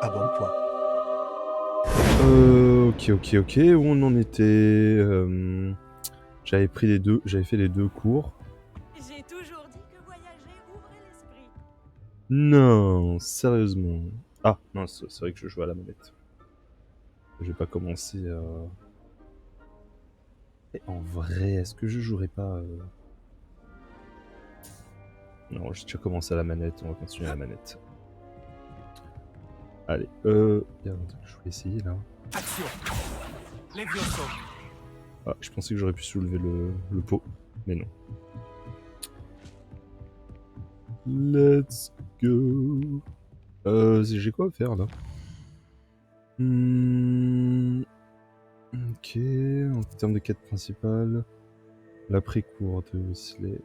à bon point. Ok. Où on en était j'avais fait les deux cours. J'ai toujours dit que voyager ouvrait l'esprit. Non, sérieusement. Ah, mince, c'est vrai que je joue à la manette. Je vais pas commencer à... Et en vrai, est-ce que je jouerais pas... Non, j'ai déjà commencé à la manette, on va continuer à la manette. Allez, il y a un truc que je voulais essayer là. Action. Levioso. Ah, je pensais que j'aurais pu soulever le pot, mais non. Let's go. J'ai quoi à faire là? Ok, en termes de quête principale, l'après-cours de Weasley.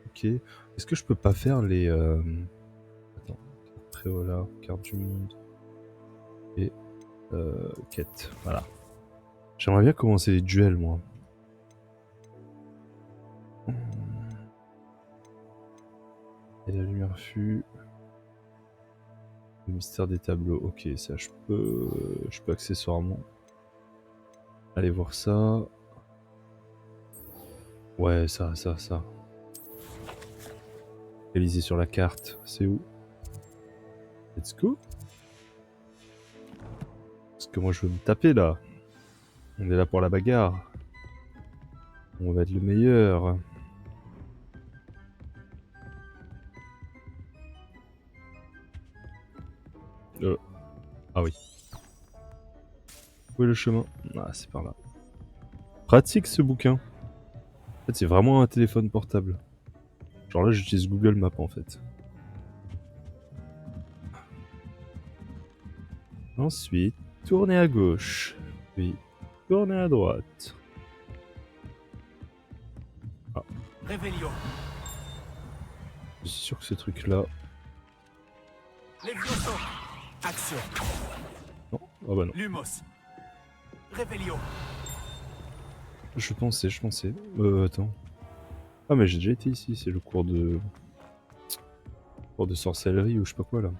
Ok, est-ce que je peux pas faire les... Attends, Préola, carte du monde et quête, voilà. J'aimerais bien commencer les duels moi. Et la lumière fut... Le mystère des tableaux, ok, ça je peux accessoirement aller voir ça. Ouais, ça. Réaliser sur la carte, c'est où? Let's go. Parce que moi je veux me taper là. On est là pour la bagarre. On va être le meilleur. Ah oui. Où est le chemin? Ah, c'est par là. Pratique ce bouquin. En fait, c'est vraiment un téléphone portable. Genre là, j'utilise Google Maps en fait. Ensuite, tournez à gauche. Puis, tournez à droite. Ah. Réveillon. Je suis sûr que ce truc-là... Levioso. Action. Non. Ah bah non. Lumos. Réveillon. Je pensais. Attends. Ah mais j'ai déjà été ici, c'est le cours de... cours de sorcellerie ou je sais pas quoi là.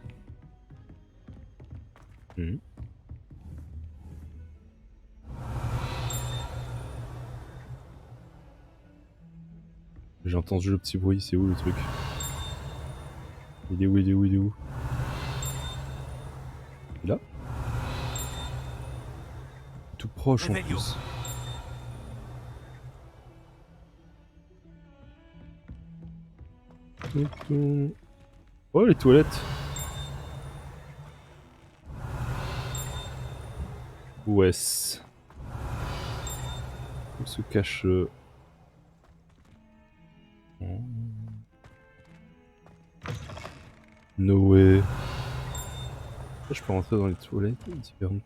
J'ai entendu le petit bruit, c'est où le truc? Il est où? Il est là? Tout proche en Réveillon. plus. Oh les toilettes. Ouest. Où se cache... No way. Je peux rentrer dans les toilettes différentes.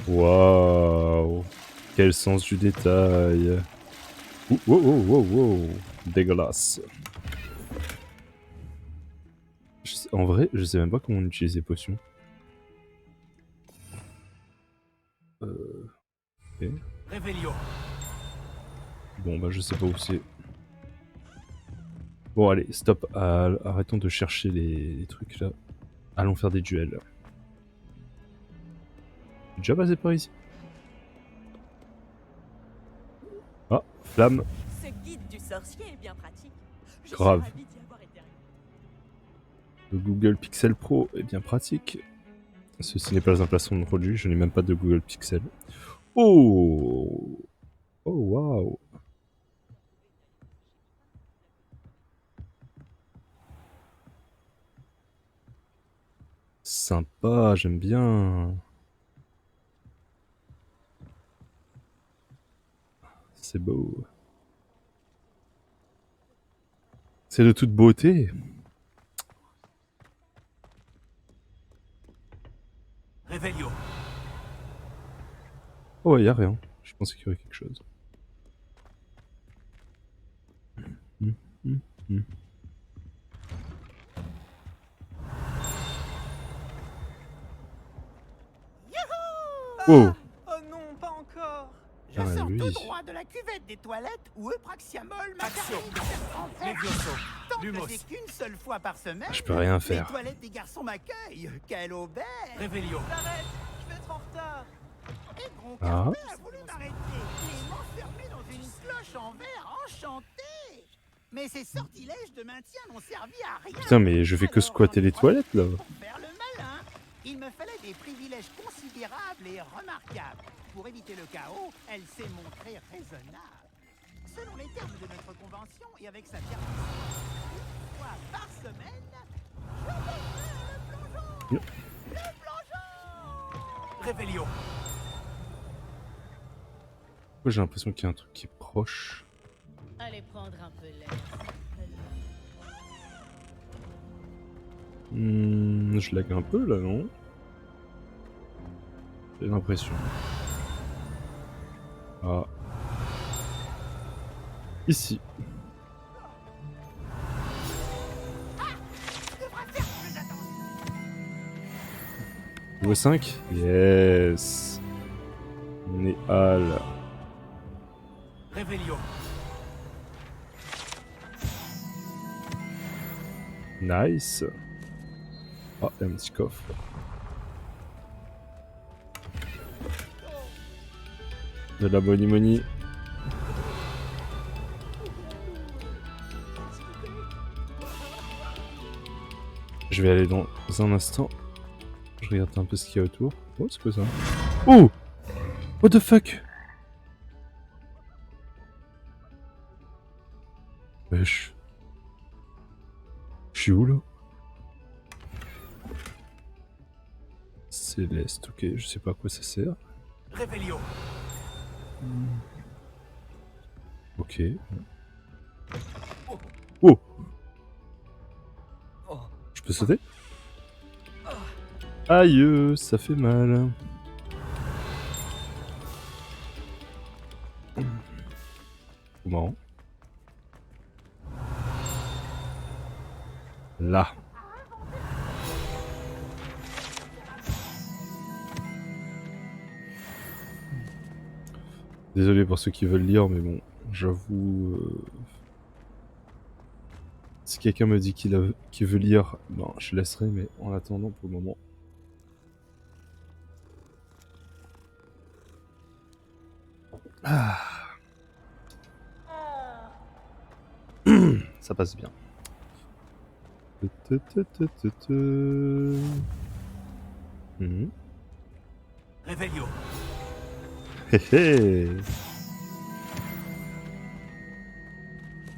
Waouh. Quel sens du détail. Wow. Dégueulasse. En vrai, je sais même pas comment on utilise les potions. Ok. Réveillon. Bon bah je sais pas où c'est. Bon allez, stop. Arrêtons de chercher les trucs là. Allons faire des duels. J'ai déjà passé par ici. Ah, flamme. Ce guide du sorcier est bien pratique. Je Grave. suis ravie d'y avoir été. Le Google Pixel Pro est bien pratique. Ceci n'est pas un placement de produit, je n'ai même pas de Google Pixel. Oh. Oh waouh. Sympa, j'aime bien. C'est beau. C'est de toute beauté. Réveillon. Oh ouais, y a rien. Je pensais qu'il y aurait quelque chose. Ah Oh. oh non, pas encore. Je Ah, sors lui. tout oui. droit de la cuvette des toilettes où Eupraxiamol m'a Action. permis de faire en fait. Levioso. Tant que Lumos. j'ai qu'une seule fois par semaine, Je peux rien les faire. toilettes des garçons m'accueillent. Quelle aubaine! Revelio. Arrête, je vais être en retard. Et Gros Ah. Carbet a voulu m'arrêter et m'enfermer dans une cloche en verre enchantée. Mais ces sortilèges de maintien n'ont servi à rien. Putain, mais je fais que Alors, squatter j'en ai les toilettes, là. profité pour faire le malin. Il me fallait des privilèges considérables et remarquables. Pour éviter le chaos, elle s'est montrée raisonnable. Selon les termes de notre convention et avec sa permission, une fois par semaine, je vais faire le plongeon. Yo. Le plongeon. Revelio. Moi, j'ai l'impression qu'il y a un truc qui est proche. Allez prendre un peu l'air. Je lag un peu, là, non? J'ai l'impression. Ah. Ici. Niveau 5? Yes. On est à là. Revelio. Nice. Ah, et un petit coffre. De la money money. Je vais aller dans un instant. Je regarde un peu ce qu'il y a autour. Oh, c'est quoi ça? Oh! What the fuck? Wesh. Je suis où là? Céleste, ok, je sais pas à quoi ça sert. Revelio. Ok. Oh! Je peux sauter? Aïe, ça fait mal. Comment? Là. Désolé pour ceux qui veulent lire, mais bon, j'avoue... Si quelqu'un me dit qu'il veut lire, ben, je laisserai, mais en attendant, pour le moment... Ah. Ça passe bien. Mhm. Revelio. Hé hé.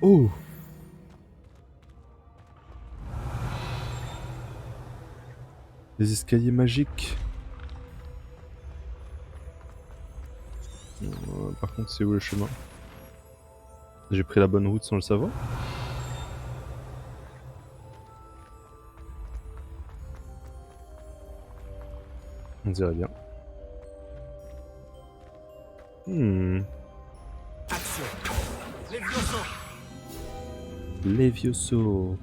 Oh. Les escaliers magiques. Par contre, c'est où le chemin? J'ai pris la bonne route sans le savoir. On dirait bien. Action. Levioso. Levioso.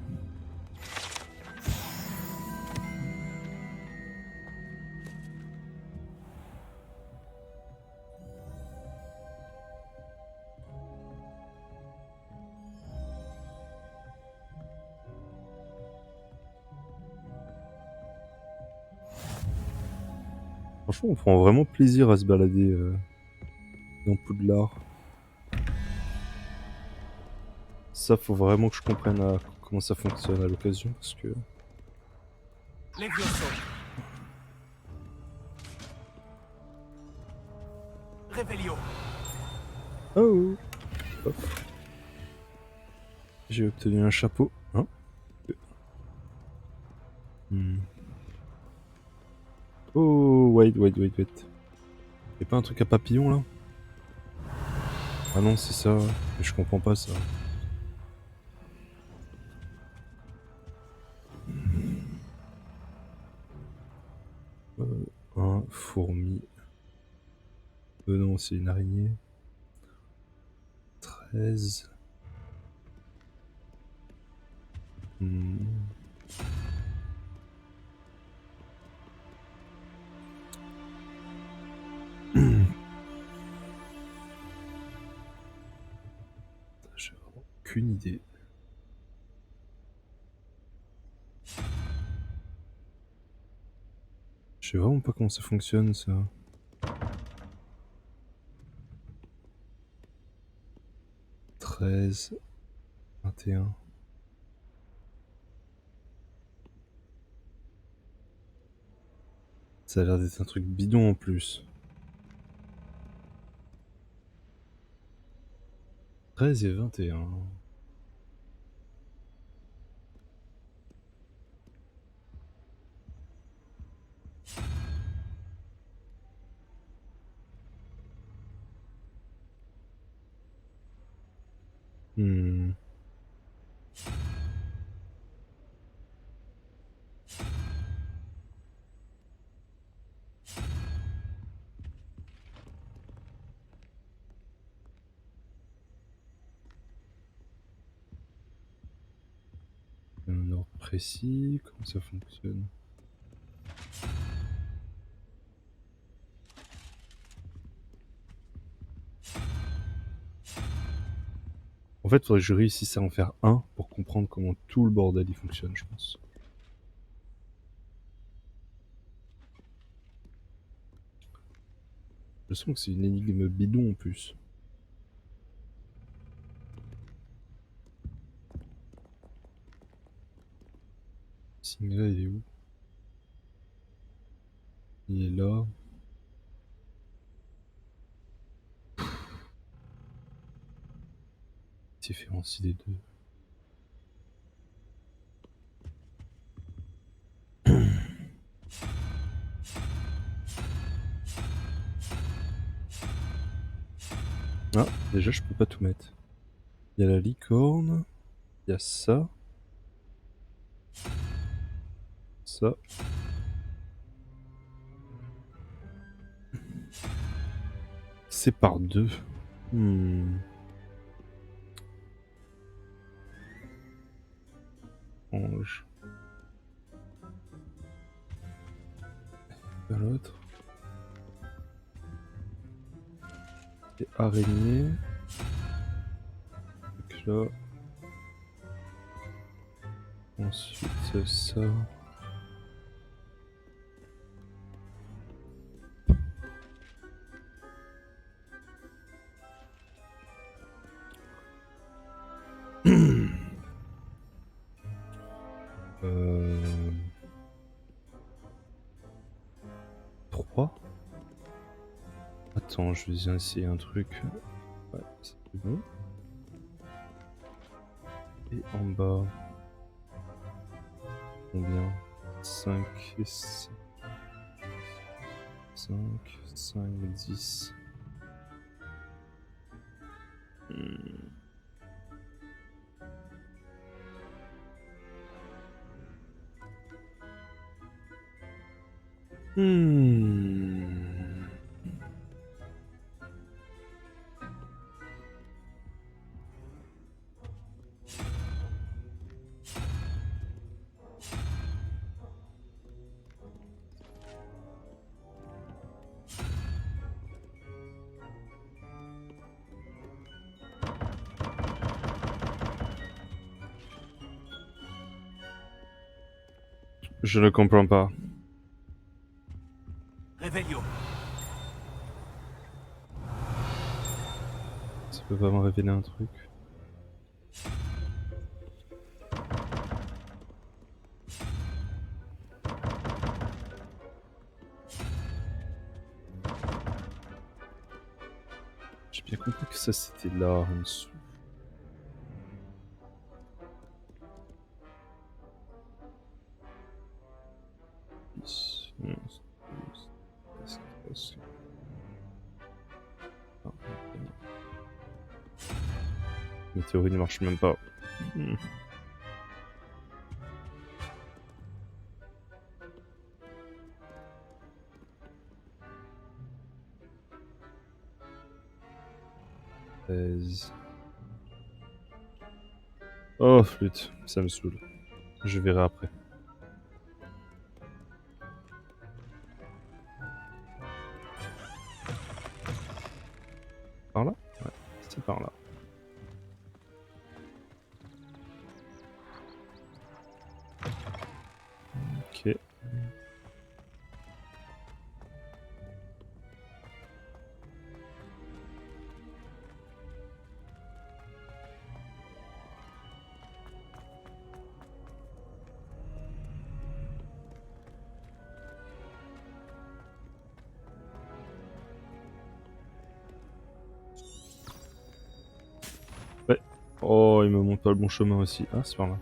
Franchement, on prend vraiment plaisir à se balader dans Poudlard. Ça, faut vraiment que je comprenne comment ça fonctionne à l'occasion, parce que... Levioso. Revelio. Oh. Hop. J'ai obtenu un chapeau. Hein? Oh, wait. Y'a pas un truc à papillon là? Ah non, c'est ça. Mais je comprends pas ça. Un fourmi. Non, c'est une araignée. 13. aucune idée. Je sais vraiment pas comment ça fonctionne ça. 13, 21. Ça a l'air d'être un truc bidon en plus. 13 et 21. Hmm. Un ordre précis, comment ça fonctionne? En fait, faudrait que je réussisse à en faire un pour comprendre comment tout le bordel il fonctionne, je pense. Je sens que c'est une énigme bidon en plus. Ce signe là, il est où? Il est là. Différencie les deux. Ah, déjà je peux pas tout mettre. Il y a la licorne, il y a ça. Ça. C'est par deux. Ange. Pas l'autre. Et araignée. Donc là. Ensuite ça. euh... 3. Attends, je vais essayer un truc. Ouais, c'est bon. Et en bas. Combien? 5 et 6. 5, 5, 10. Je ne comprends pas. Revelio. Ça peut pas me révéler un truc. J'ai bien compris que ça c'était là en dessous. Ma théorie ne marche même pas. Oh flûte, ça me saoule. Je verrai après. Par là? Ouais, c'est par là. Oh, il me montre pas le bon chemin aussi. Ah, c'est par là.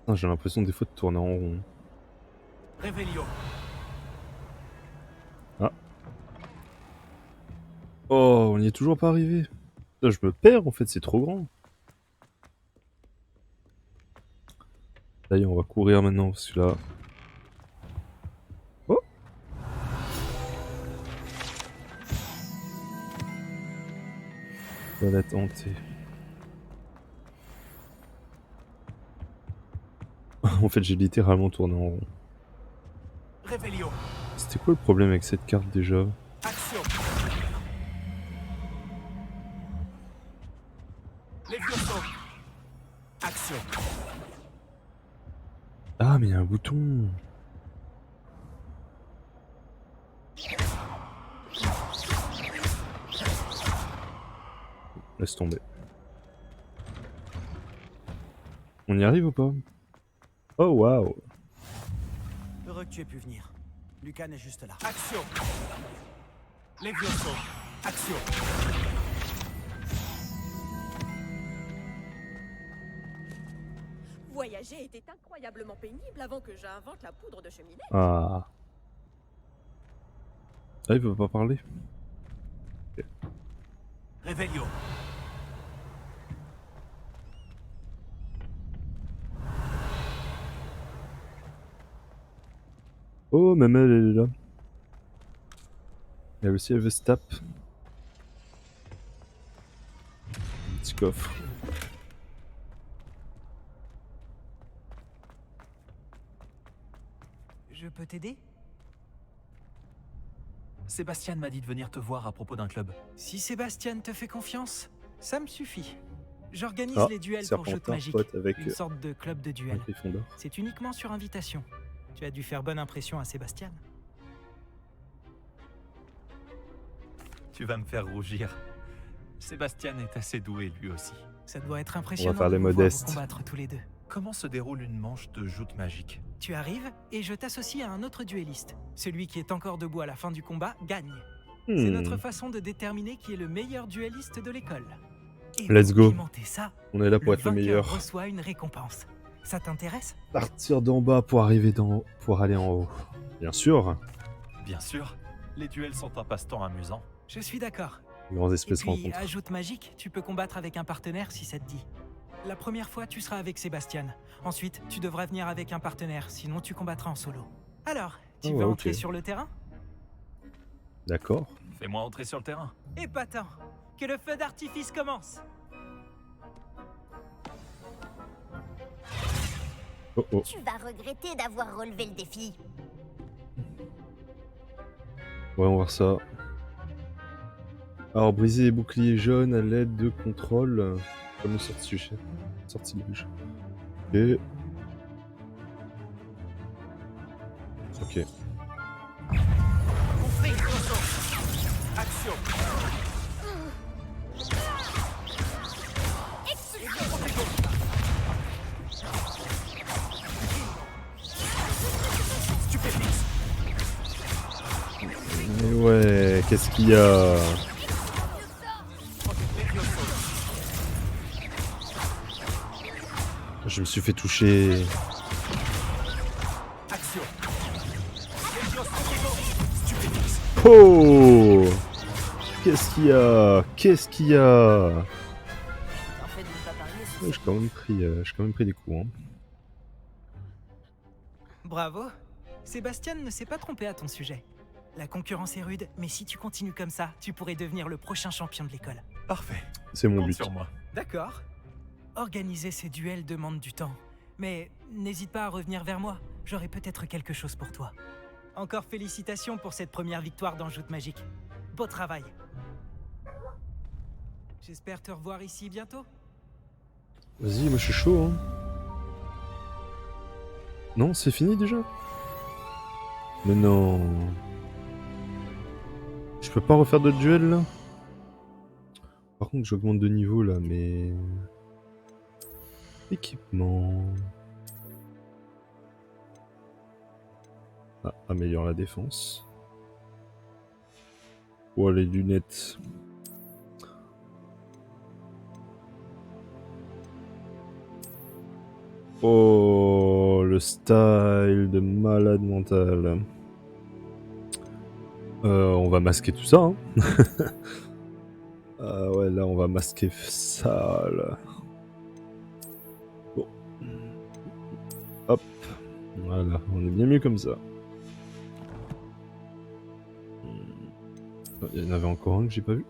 Ah, j'ai l'impression des fois de tourner en rond. Revelio. Oh, on n'y est toujours pas arrivé. Putain, je me perds en fait, c'est trop grand. D'ailleurs, on va courir maintenant parce que là. Oh! Toilette hantée. En fait, j'ai littéralement tourné en rond. Revelio. C'était quoi le problème avec cette carte déjà? Action. Levioso. Action. Ah, mais il y a un bouton. Laisse tomber. On y arrive ou pas? Oh waouh! Heureux que tu aies pu venir. Lucan est juste là. Action. Levioso. Action. Voyager était incroyablement pénible avant que j'invente la poudre de cheminée. Ah. Ah, il veut pas parler. Revelio. Oh, même elle est là. Il y a aussi Evestap. Un petit coffre. Je peux t'aider? Sébastien m'a dit de venir te voir à propos d'un club. Si Sébastien te fait confiance, ça me suffit. J'organise Ah, les duels pour jeux de Serpentard, magie. pote avec Une sorte de club de un duel. Gryffondor. C'est uniquement sur invitation. Tu as dû faire bonne impression à Sébastien. Tu vas me faire rougir. Sébastien est assez doué lui aussi. Ça doit être impressionnant faire les de vous voir modestes. vous combattre tous les deux. Comment se déroule une manche de joute magique? Tu arrives et je t'associe à un autre duelliste. Celui qui est encore debout à la fin du combat gagne. C'est notre façon de déterminer qui est le meilleur duelliste de l'école. Et Let's pour go. pimenter ça, On est là pour le être le vainqueur meilleur. reçoit une récompense. Ça t'intéresse? Partir d'en bas pour arriver pour aller en haut. Bien sûr. Bien sûr, les duels sont un passe-temps amusant. Je suis d'accord. Les grandes Et espèces puis, rencontrent. ajoute magique, tu peux combattre avec un partenaire si ça te dit. La première fois, tu seras avec Sébastien. Ensuite, tu devras venir avec un partenaire, sinon tu combattras en solo. Alors, tu Ah veux ouais, entrer ok. sur le terrain? D'accord. Fais-moi entrer sur le terrain. Épatant! Que le feu d'artifice commence! Oh oh. Tu vas regretter d'avoir relevé le défi. Ouais, on va voir ça. Alors, briser les boucliers jaunes à l'aide de contrôle. Comme sortilège. Et... Ok. Levioso. Action. Stupéfix. Mais ouais, qu'est-ce qu'il y a? Levioso. Je me suis fait toucher. Action. Levioso. Stupéfix. Oh! Qu'est-ce qu'il y a? Qu'est-ce qu'il y a? En fait, de ne pas parler, c'est Ouais, j'ai quand même pris des coups. Hein. Bravo! Sébastien ne s'est pas trompé à ton sujet. La concurrence est rude, mais si tu continues comme ça, tu pourrais devenir le prochain champion de l'école. Parfait. C'est mon Compte but. sur moi. D'accord. Organiser ces duels demande du temps. Mais n'hésite pas à revenir vers moi. J'aurai peut-être quelque chose pour toi. Encore félicitations pour cette première victoire dans Joute Magique. Beau travail. J'espère te revoir ici bientôt. Vas-y, moi je suis chaud, hein. Non, c'est fini déjà? Mais non. Je peux pas refaire d'autres duels là? Par contre, j'augmente de niveau là, mais... Équipement... Ah, améliore la défense. Oh, les lunettes. Oh, le style de malade mental. On va masquer tout ça, hein. Ah ouais, là, on va masquer ça, là. Bon. Hop. Voilà, on est bien mieux comme ça. Il y en avait encore un que j'ai pas vu.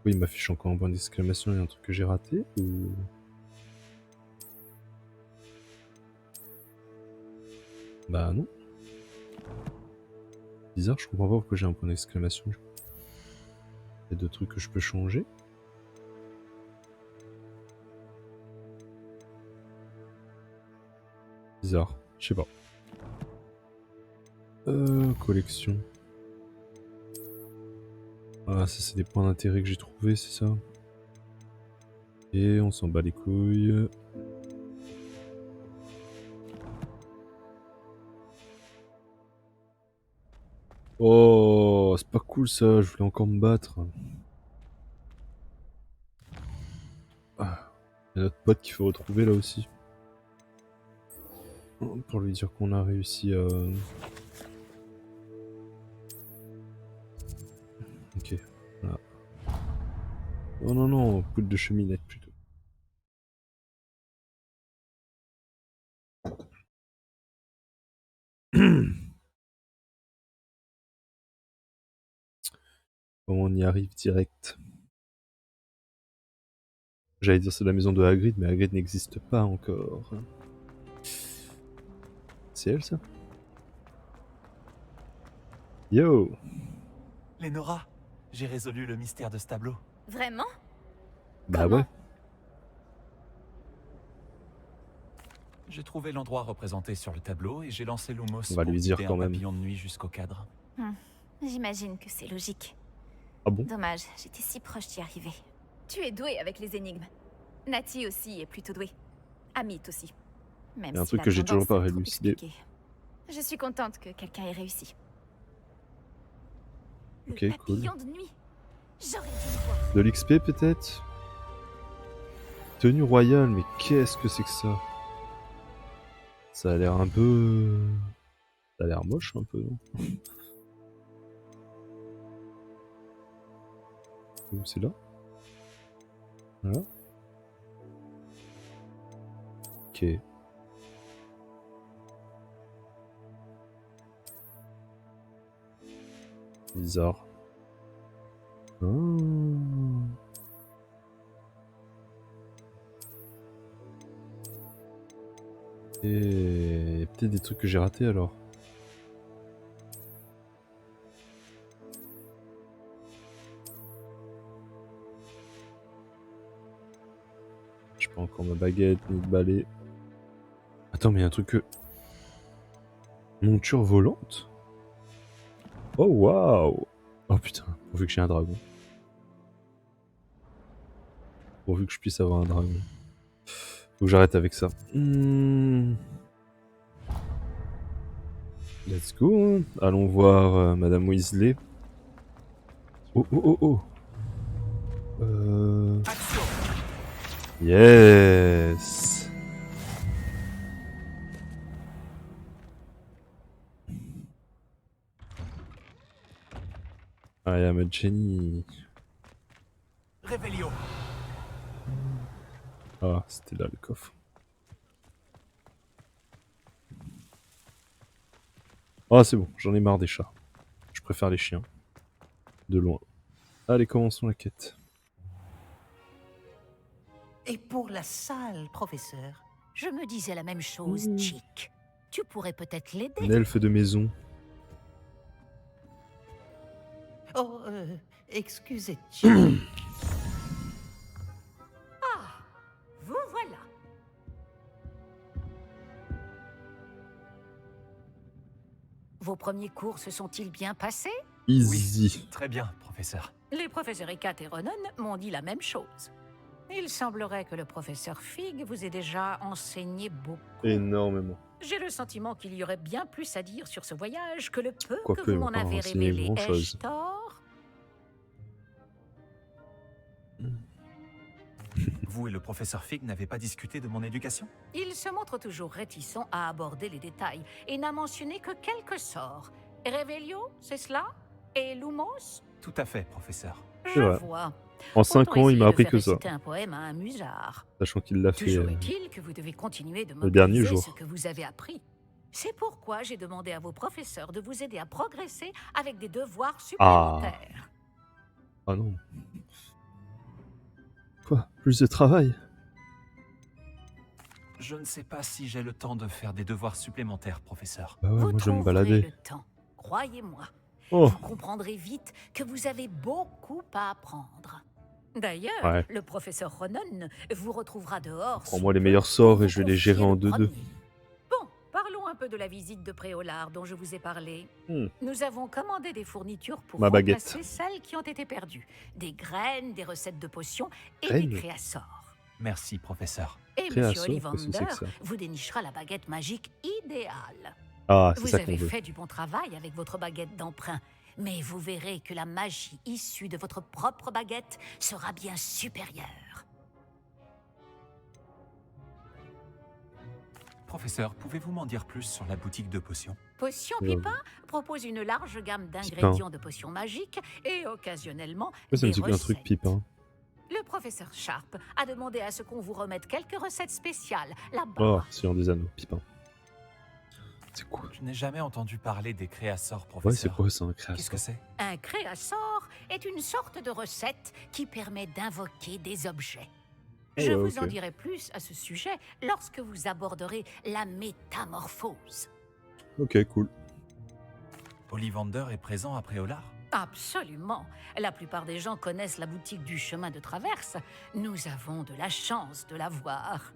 Oui, il m'affiche encore un point d'exclamation, il y a un truc que j'ai raté ou... Bah non. Bizarre, je comprends pas pourquoi j'ai un point d'exclamation. Il y a deux trucs que je peux changer. Bizarre, je sais pas. Collection. Ah, ça c'est des points d'intérêt que j'ai trouvés, c'est ça? Et on s'en bat les couilles. Oh, c'est pas cool ça, je voulais encore me battre. Ah, il y a notre pote qu'il faut retrouver là aussi. Pour lui dire qu'on a réussi à... Ok, voilà. Oh non, non, poudre de cheminette plutôt. Comment on y arrive direct? J'allais dire c'est la maison de Hagrid, mais Hagrid n'existe pas encore. C'est elle ça? Yo! Lénora, j'ai résolu le mystère de ce tableau. Vraiment? Bah Comment? ouais. J'ai trouvé l'endroit représenté sur le tableau et j'ai lancé Lumos On va pour lui dire guider quand un même. papillon de nuit jusqu'au cadre. J'imagine que c'est logique. Ah bon? Dommage, j'étais si proche d'y arriver. Tu es doué avec les énigmes. Nati aussi est plutôt douée. Amit aussi. Même Y a un si truc la que j'ai toujours tendance pas est trop élucidé. expliquée. Je suis contente que quelqu'un ait réussi. Le Ok, cool. papillon de nuit. J'aurais dû le voir. De l'XP peut-être? Tenue royale, mais qu'est-ce que c'est que ça? Ça a l'air un peu... Ça a l'air moche un peu, non? Où c'est là? Voilà. Ok. Bizarre. Ah. Et peut-être des trucs que j'ai ratés alors. J'ai pas encore ma baguette ni de balai. Attends, mais il y a un truc que... Monture volante? Oh waouh! Oh putain, pourvu que j'ai un dragon. Pourvu que je puisse avoir un dragon. Faut que j'arrête avec ça. Let's go. Hein. Allons voir Madame Weasley. Oh oh oh oh. Action. Yes. I am a Jenny. Réveillon. Ah, c'était là le coffre. Ah, c'est bon, j'en ai marre des chats. Je préfère les chiens. De loin. Allez, commençons la quête. Et pour la salle, professeur? Je me disais la même chose, Mmh. Chick. Tu pourrais peut-être l'aider. Un elfe de maison. Oh, excusez, Jim. Vous voilà. Vos premiers cours se sont-ils bien passés? Easy. Très bien, professeur. Les professeurs Ekat et Ronan m'ont dit la même chose. Il semblerait que le professeur Fig vous ait déjà enseigné beaucoup. Énormément. J'ai le sentiment qu'il y aurait bien plus à dire sur ce voyage que le peu Quoique, que vous il m'a m'en pas avez enseigné révélé. grand-chose. Ai-je tort? Vous et le professeur Fig n'avez pas discuté de mon éducation? Il se montre toujours réticent à aborder les détails et n'a mentionné que quelques sorts. Revelio, c'est cela? Et Lumos? Tout à fait, professeur. Je vrai. vois. En 5 Autant ans, il essayer m'a de appris faire que ça. réciter un poème à un musard. Sachant qu'il l'a fait Toujours est-il que vous devez continuer de le dernier mobiliser jour. ce que vous avez appris. C'est pourquoi j'ai demandé à vos professeurs de vous aider à progresser avec des devoirs supplémentaires. Ah non. Quoi? Plus de travail? Je ne sais pas si j'ai le temps de faire des devoirs supplémentaires, professeur. Bah ouais, Vous moi je vais me trouverez balader. le temps, croyez-moi. Oh, Vous comprendrez vite que vous avez beaucoup à apprendre. D'ailleurs, Ouais. le professeur Ronan vous retrouvera dehors. prends-moi sous les peu meilleurs pour sorts et vous je vais les confier gérer en le 2-2. premier. Bon, parlons un peu de la visite de Préolard dont je vous ai parlé. Hmm. Nous avons commandé des fournitures pour Ma baguette. remplacer celles qui ont été perdues. Des graines, des recettes de potions et Graines des créassors. Merci, professeur. Et Créassor, Monsieur qu'est-ce que c'est Ollivander que ça? vous dénichera la baguette magique idéale. Ah, c'est Vous ça qu'on avez veut. fait du bon travail avec votre baguette d'emprunt, mais vous verrez que la magie issue de votre propre baguette sera bien supérieure. Professeur, pouvez-vous m'en dire plus sur la boutique de potions? Potion Ouais. Pipin propose une large gamme d'ingrédients de potions magiques et occasionnellement Ouais, ça me des dit qu'un truc recettes. pipe, hein. Le professeur Sharp a demandé à ce qu'on vous remette quelques recettes spéciales là-bas. Oh, Seigneur des Anneaux, Pipin. C'est quoi? Je n'ai jamais entendu parler des créassors, Ouais, professeur. c'est quoi ça, un Qu'est-ce que créateur? c'est? Un créasort est une sorte de recette qui permet d'invoquer des objets. Je ouais, vous en ok. dirai plus à ce sujet lorsque vous aborderez la métamorphose. Ok, cool. Ollivander est présent à Préolard? Absolument. La plupart des gens connaissent la boutique du chemin de traverse. Nous avons de la chance de la voir.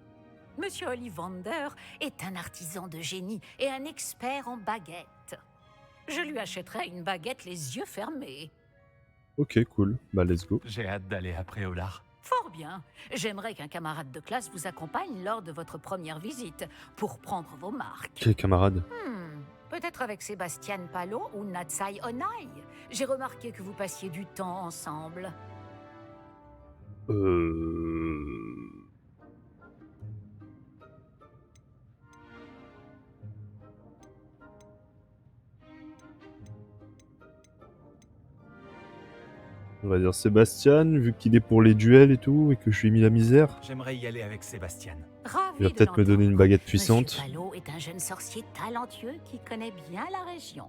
Monsieur Ollivander est un artisan de génie et un expert en baguettes. Je lui achèterai une baguette les yeux fermés. Ok, cool. Bah, let's go. J'ai hâte d'aller à Préolard. Fort bien. J'aimerais qu'un camarade de classe vous accompagne lors de votre première visite pour prendre vos marques. Quel camarade? Peut-être avec Sébastien Palo ou Natsai Onai. J'ai remarqué que vous passiez du temps ensemble. On va dire Sébastien, vu qu'il est pour les duels et tout, et que je lui ai mis la misère. J'aimerais y aller avec Sébastien. Ravi Il va de peut-être me donner une l'entendre. baguette puissante. Monsieur Palo est un jeune sorcier talentueux qui connaît bien la région.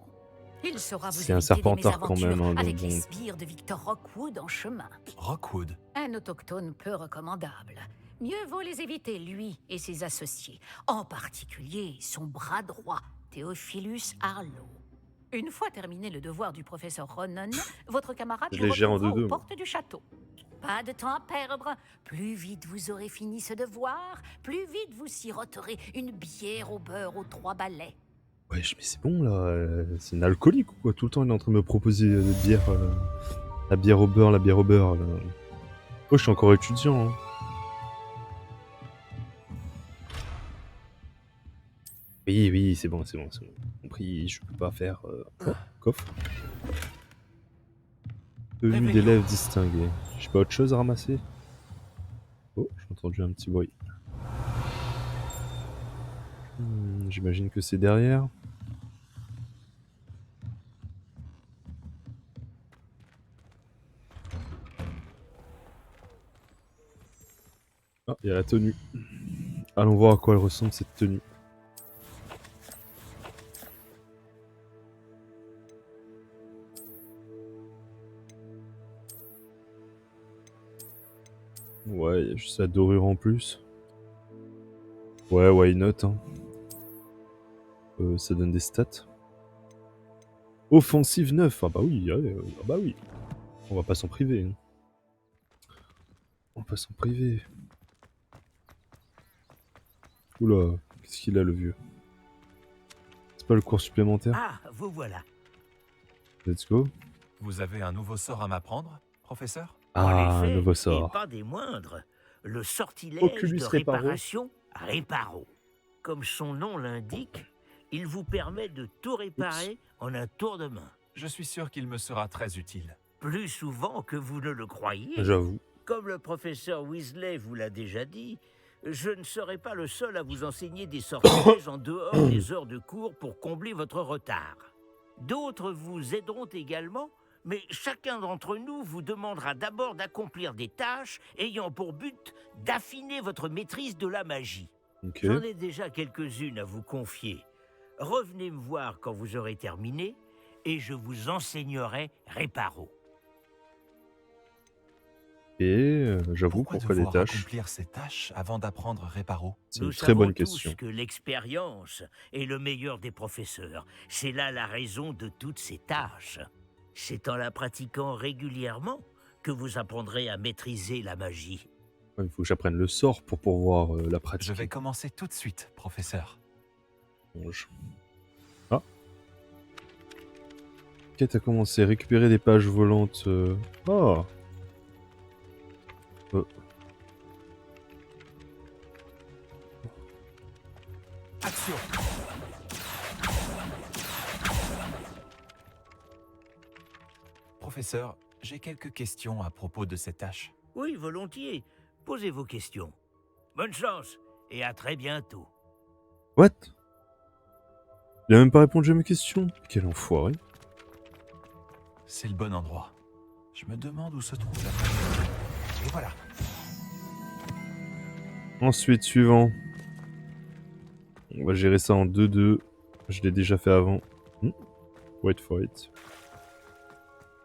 Il saura vous C'est un éviter des serpentard quand mésaventures même, hein, donc avec les bon. sbires de Victor Rockwood en chemin. Rockwood. Un autochtone peu recommandable. Mieux vaut les éviter, lui et ses associés. En particulier son bras droit, Theophilus Harlow. Une fois terminé le devoir du professeur Ronan, votre camarade Je le les gère en retrouvera aux 2-2, moi. portes du château. Pas de temps à perdre. Plus vite vous aurez fini ce devoir, plus vite vous siroterez une bière au beurre aux 3 balais. Wesh, mais c'est bon là. C'est une alcoolique ou quoi? Tout le temps, il est en train de me proposer des bières. La bière au beurre, la bière au beurre. Là. Moi, je suis encore étudiant. Hein. Oui, oui, c'est bon, c'est bon, c'est bon. Compris, je peux pas faire. Oh, coffre. Tenue Réveillons. d'élèves distingués. J'ai pas autre chose à ramasser? Oh, j'ai entendu un petit bruit. J'imagine que c'est derrière. Ah, il y a la tenue. Allons voir à quoi elle ressemble cette tenue. Ouais, il y a juste la dorure en plus. Ouais, why not, hein. Ça donne des stats. Offensive 9. Ah bah oui, ah bah oui. On va pas s'en priver. Hein. On va pas s'en priver. Oula, qu'est-ce qu'il a le vieux? C'est pas le cours supplémentaire? Ah, vous voilà. Let's go. Vous avez un nouveau sort à m'apprendre, professeur? Ah, En effet, nouveau et sort. pas des moindres. Le sortilège Oculus de Reparo. réparation Reparo. Comme son nom l'indique, il vous permet de tout réparer en un tour de main. Je suis sûr qu'il me sera très utile. Plus souvent que vous ne le croyez. J'avoue. Comme le professeur Weasley vous l'a déjà dit, je ne serai pas le seul à vous enseigner des sortilèges en dehors des heures de cours pour combler votre retard. D'autres vous aideront également, mais chacun d'entre nous vous demandera d'abord d'accomplir des tâches ayant pour but d'affiner votre maîtrise de la magie. Ok. J'en ai déjà quelques-unes à vous confier. Revenez me voir quand vous aurez terminé, et je vous enseignerai Reparo. Et j'avoue, Pourquoi pourquoi des devoir tâches? accomplir ces tâches avant d'apprendre Reparo? C'est une Nous très bonne savons question. tous que l'expérience est le meilleur des professeurs. C'est là la raison de toutes ces tâches. C'est en la pratiquant régulièrement que vous apprendrez à maîtriser la magie. Ouais, il faut que j'apprenne le sort pour pouvoir la Je pratiquer. vais commencer tout de suite, professeur. Bon, Ah. Ok, t'as commencé à récupérer des pages volantes. Oh. Action. Professeur, j'ai quelques questions à propos de ces tâches. Oui, volontiers. Posez vos questions. Bonne chance et à très bientôt. What? Il a même pas répondu à mes questions. Quel enfoiré. C'est le bon endroit. Je me demande où se trouve la page. Et voilà. Ensuite, suivant. On va gérer ça en 2-2. Je l'ai déjà fait avant. Wait for it.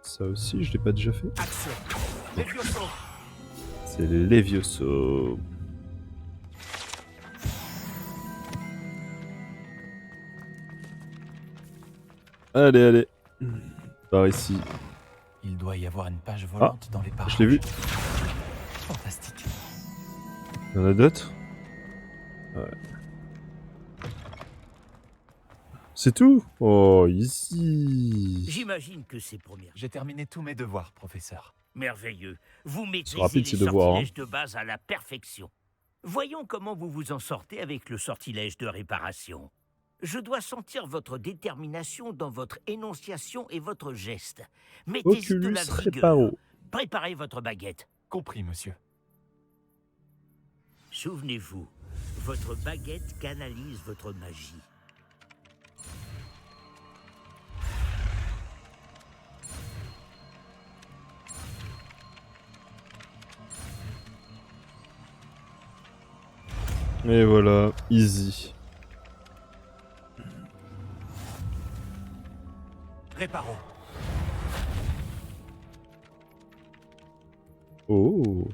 Ça aussi, je l'ai pas déjà fait. Action. Levioso. C'est Levioso. Allez, allez. Par ici. Il doit y avoir une page volante dans les parages. Je l'ai vu. Fantastique. Il y en a d'autres? Ouais. C'est tout? Oh, ici. J'imagine que c'est première. J'ai terminé tous mes devoirs, professeur. Merveilleux. Vous maîtrisez rapide, les ces devoirs, sortilèges de base à la perfection. Voyons comment vous vous en sortez avec le sortilège de réparation. Je dois sentir votre détermination dans votre énonciation et votre geste. Mettez-y de la Oculus vigueur. Reparo. Préparez votre baguette. Compris, monsieur. Souvenez-vous, votre baguette canalise votre magie. Et voilà, easy. Reparo. Oh.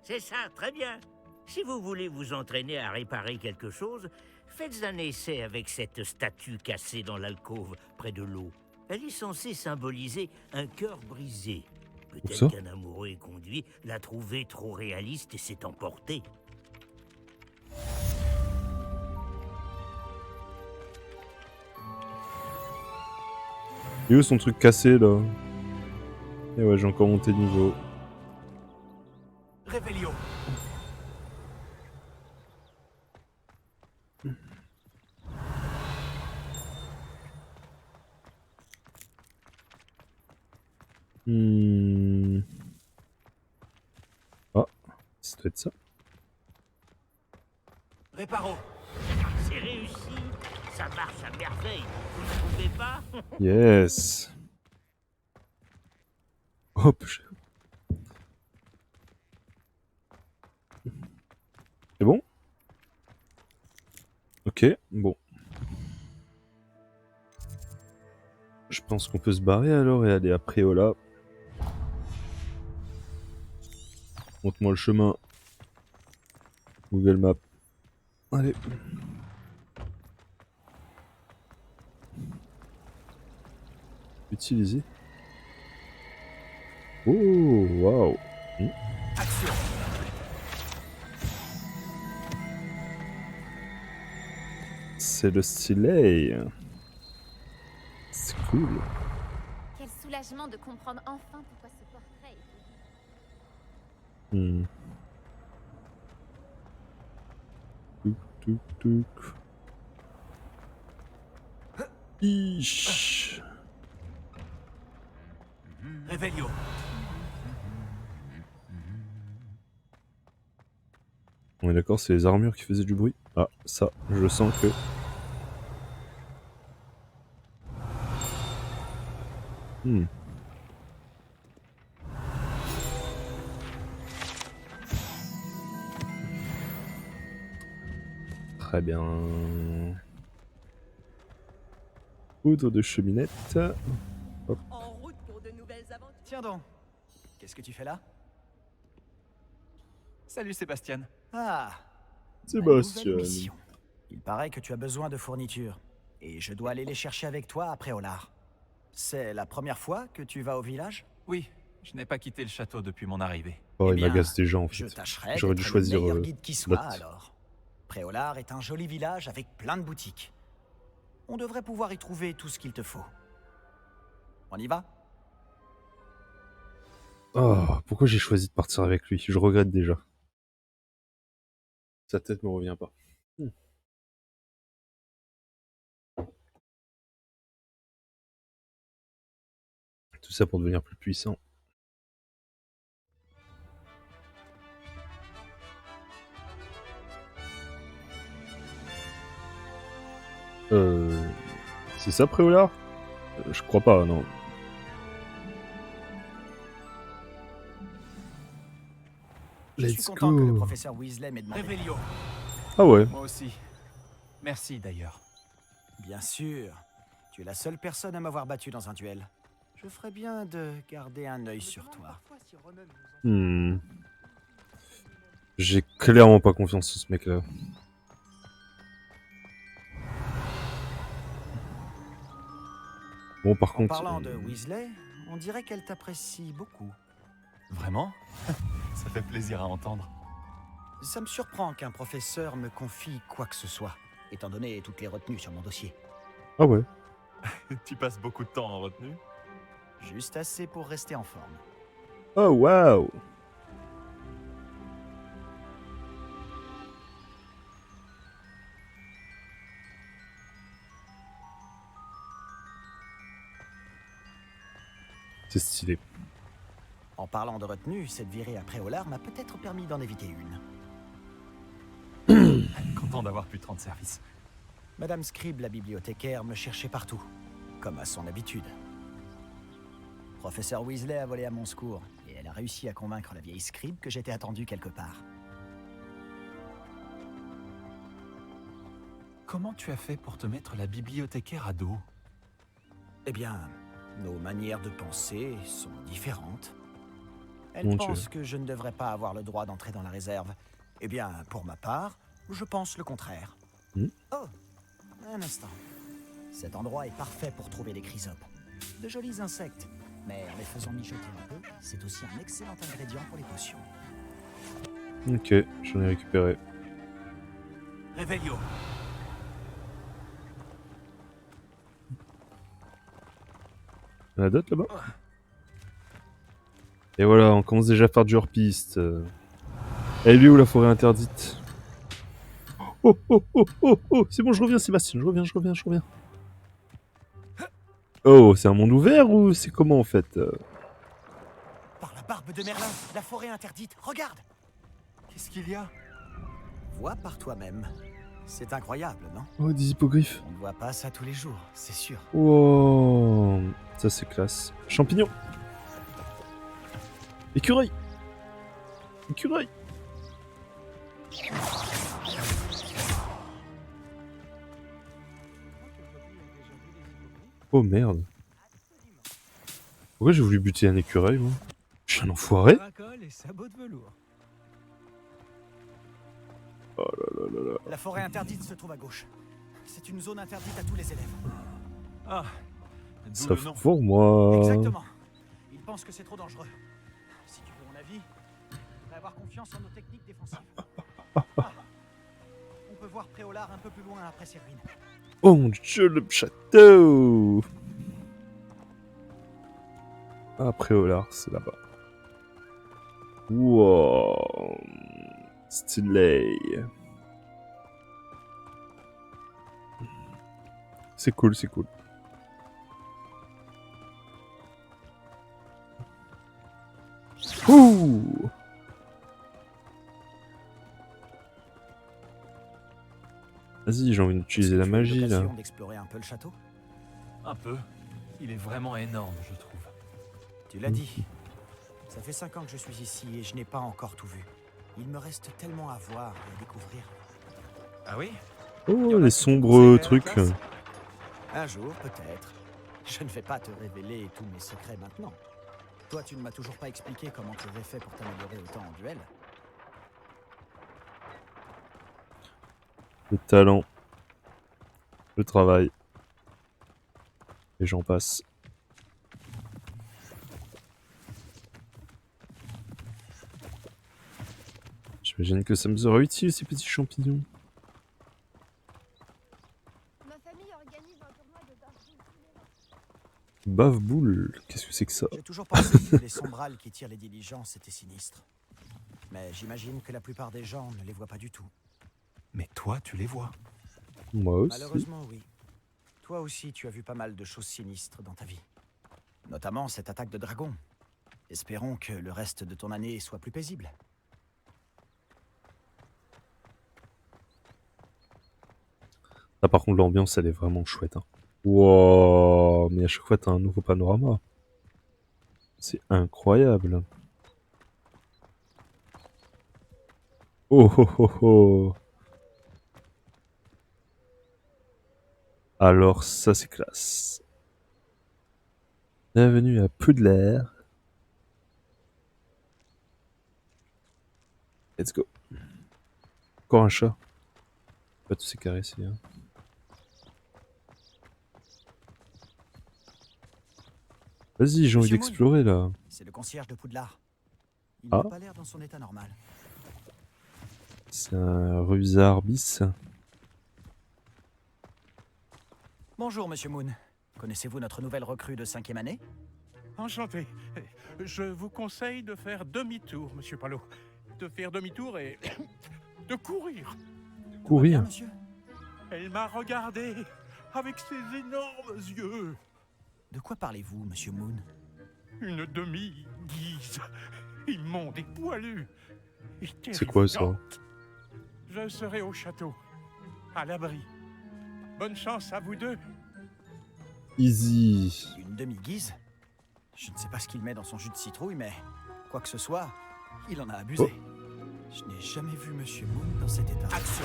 C'est ça, très bien. Si vous voulez vous entraîner à réparer quelque chose, faites un essai avec cette statue cassée dans l'alcôve près de l'eau. Elle est censée symboliser un cœur brisé. ça Peut-être qu'un amoureux éconduit l'a trouvée trop réaliste et s'est emporté. Et où son truc cassé là? Et ouais, j'ai encore monté de niveau. Revelio. Ah, ça doit être ça. Reparo. C'est réussi. Ça marche à merveille. Vous ne trouvez pas? Yes. Hop. C'est bon? Ok, bon. Je pense qu'on peut se barrer alors et aller à Préola. Montre-moi le chemin. Google Maps. Allez. Utiliser. Oh, waouh. Action. C'est le stylet. C'est cool. Quel soulagement de comprendre enfin pourquoi ce portrait est... Hmm. Touk, touk, touk. Ish. Réveillon. On est d'accord, c'est les armures qui faisaient du bruit. Ah, ça, je sens que... Hmm. Très bien. Poudre de cheminette. Hop. En route pour de nouvelles aventures. Tiens donc, qu'est-ce que tu fais là? Salut Sébastien. Ah, Sébastien. nouvelle mission. Il paraît que tu as besoin de fournitures, et je dois aller les chercher avec toi après Olar. C'est la première fois que tu vas au village? Oui, je n'ai pas quitté le château depuis mon arrivée. Oh, Eh il bien, m'agace déjà en Je fait. tâcherai J'aurais d'être dû choisir, le meilleur guide qui soit Lot. alors. Préolard est un joli village avec plein de boutiques. On devrait pouvoir y trouver tout ce qu'il te faut. On y va? Oh, pourquoi j'ai choisi de partir avec lui? Je regrette déjà. Sa tête me revient pas. Tout ça pour devenir plus puissant. C'est ça, Préolard? Je crois pas, non. Je suis Let's content que le go. professeur Weasley m'ait demandé. Réveillon. Ah ouais. Moi aussi. Merci d'ailleurs. Bien sûr. Tu es la seule personne à m'avoir battu dans un duel. Je ferais bien de garder un œil sur toi. Hmm. J'ai clairement pas confiance en ce mec-là. Bon, par En contre... parlant de Weasley, on dirait qu'elle t'apprécie beaucoup. Vraiment? Ça fait plaisir à entendre. Ça me surprend qu'un professeur me confie quoi que ce soit, étant donné toutes les retenues sur mon dossier. Ah ouais. Tu passes beaucoup de temps en retenue? Juste assez pour rester en forme. Oh, waouh. C'est stylé. En parlant de retenue, cette virée après Olar m'a peut-être permis d'en éviter une. Content d'avoir pu te rendre service. Madame Scribe, la bibliothécaire, me cherchait partout, comme à son habitude. Professeur Weasley a volé à mon secours, et elle a réussi à convaincre la vieille Scribe que j'étais attendu quelque part. Comment tu as fait pour te mettre la bibliothécaire à dos? Eh bien, nos manières de penser sont différentes. Elle Mon pense Dieu. que je ne devrais pas avoir le droit d'entrer dans la réserve. Eh bien, pour ma part, je pense le contraire. Hmm. Oh, un instant. Cet endroit est parfait pour trouver des chrysopes. De jolis insectes, mais en les faisant mijoter un peu, c'est aussi un excellent ingrédient pour les potions. Ok, j'en ai récupéré. Réveillon. Il y en a d'autres là-bas? Et voilà, on commence déjà à faire du hors-piste. Elle est lui où la forêt interdite? Oh, oh, oh, oh, oh, c'est bon, je reviens, Sébastien, je reviens. Oh, c'est un monde ouvert ou c'est comment en fait? Par la barbe de Merlin, la forêt interdite, regarde! Qu'est-ce qu'il y a? Vois par toi-même. C'est incroyable, non? Oh, des hippogriffes. On ne voit pas ça tous les jours, c'est sûr. Oh, ça c'est classe. Champignons. Écureuil. Oh merde. Pourquoi j'ai voulu buter un écureuil, moi? Je suis un enfoiré. Caracole et sabots de velours. La forêt interdite se trouve à gauche. C'est une zone interdite à tous les élèves. Ah, D'où Ça le nom. pour moi. Exactement. Ils pensent que c'est trop dangereux. Si tu veux mon avis, il faudrait avoir confiance en nos techniques défensives. Ah. On peut voir Préolard un peu plus loin après ces ruines. Oh mon dieu, le château. Après Olar, c'est là-bas. Wow. Stylé. C'est cool, c'est cool. Ouh. Vas-y, j'ai envie d'utiliser la magie là. D'explorer un peu le château. Un peu. Il est vraiment énorme, je trouve. Tu l'as dit. Ça fait 5 ans que je suis ici et je n'ai pas encore tout vu. Il me reste tellement à voir et à découvrir. Ah oui? Oh, les sombres trucs. Un jour, peut-être. Je ne vais pas te révéler tous mes secrets maintenant. Toi, tu ne m'as toujours pas expliqué comment tu avais fait pour t'améliorer autant en duel. Le talent. Le travail. Et j'en passe. J'imagine que ça me sera utile ces petits champignons. Ma famille organise un tournoi de barbecue tous les ans. Bave-boule, qu'est-ce que c'est que ça? J'ai toujours pensé que les sombrales qui tirent les diligences étaient sinistres. Mais j'imagine que la plupart des gens ne les voient pas du tout. Mais toi, tu les vois. Moi aussi. Malheureusement, oui. Toi aussi, tu as vu pas mal de choses sinistres dans ta vie. Notamment cette attaque de dragon. Espérons que le reste de ton année soit plus paisible. Ah, par contre, l'ambiance, elle est vraiment chouette. Hein. Wow, mais à chaque fois, t'as un nouveau panorama. C'est incroyable. Oh oh oh oh. Alors, ça, c'est classe. Bienvenue à Poudlard. Let's go. Encore un chat. Pas tous ces caresser. Hein. Vas-y, j'ai envie Monsieur d'explorer là. C'est le concierge de Poudlard. Il Ah. n'a pas l'air dans son état normal. C'est un rusard bis. Bonjour, Monsieur Moon. Connaissez-vous notre nouvelle recrue de 5e année? Enchanté. Je vous conseille de faire demi-tour, Monsieur Palot. De faire demi-tour et de courir. Courir. Bien, monsieur? Elle m'a regardé avec ses énormes yeux. De quoi parlez-vous, Monsieur Moon? Une demi-guise, immonde et poilue. Et C'est quoi ça? terrifiante. Je serai au château, à l'abri. Bonne chance à vous deux. Easy. Une demi-guise? Je ne sais pas ce qu'il met dans son jus de citrouille, mais quoi que ce soit, il en a abusé. Je n'ai jamais vu Monsieur Moon dans cet état. Action.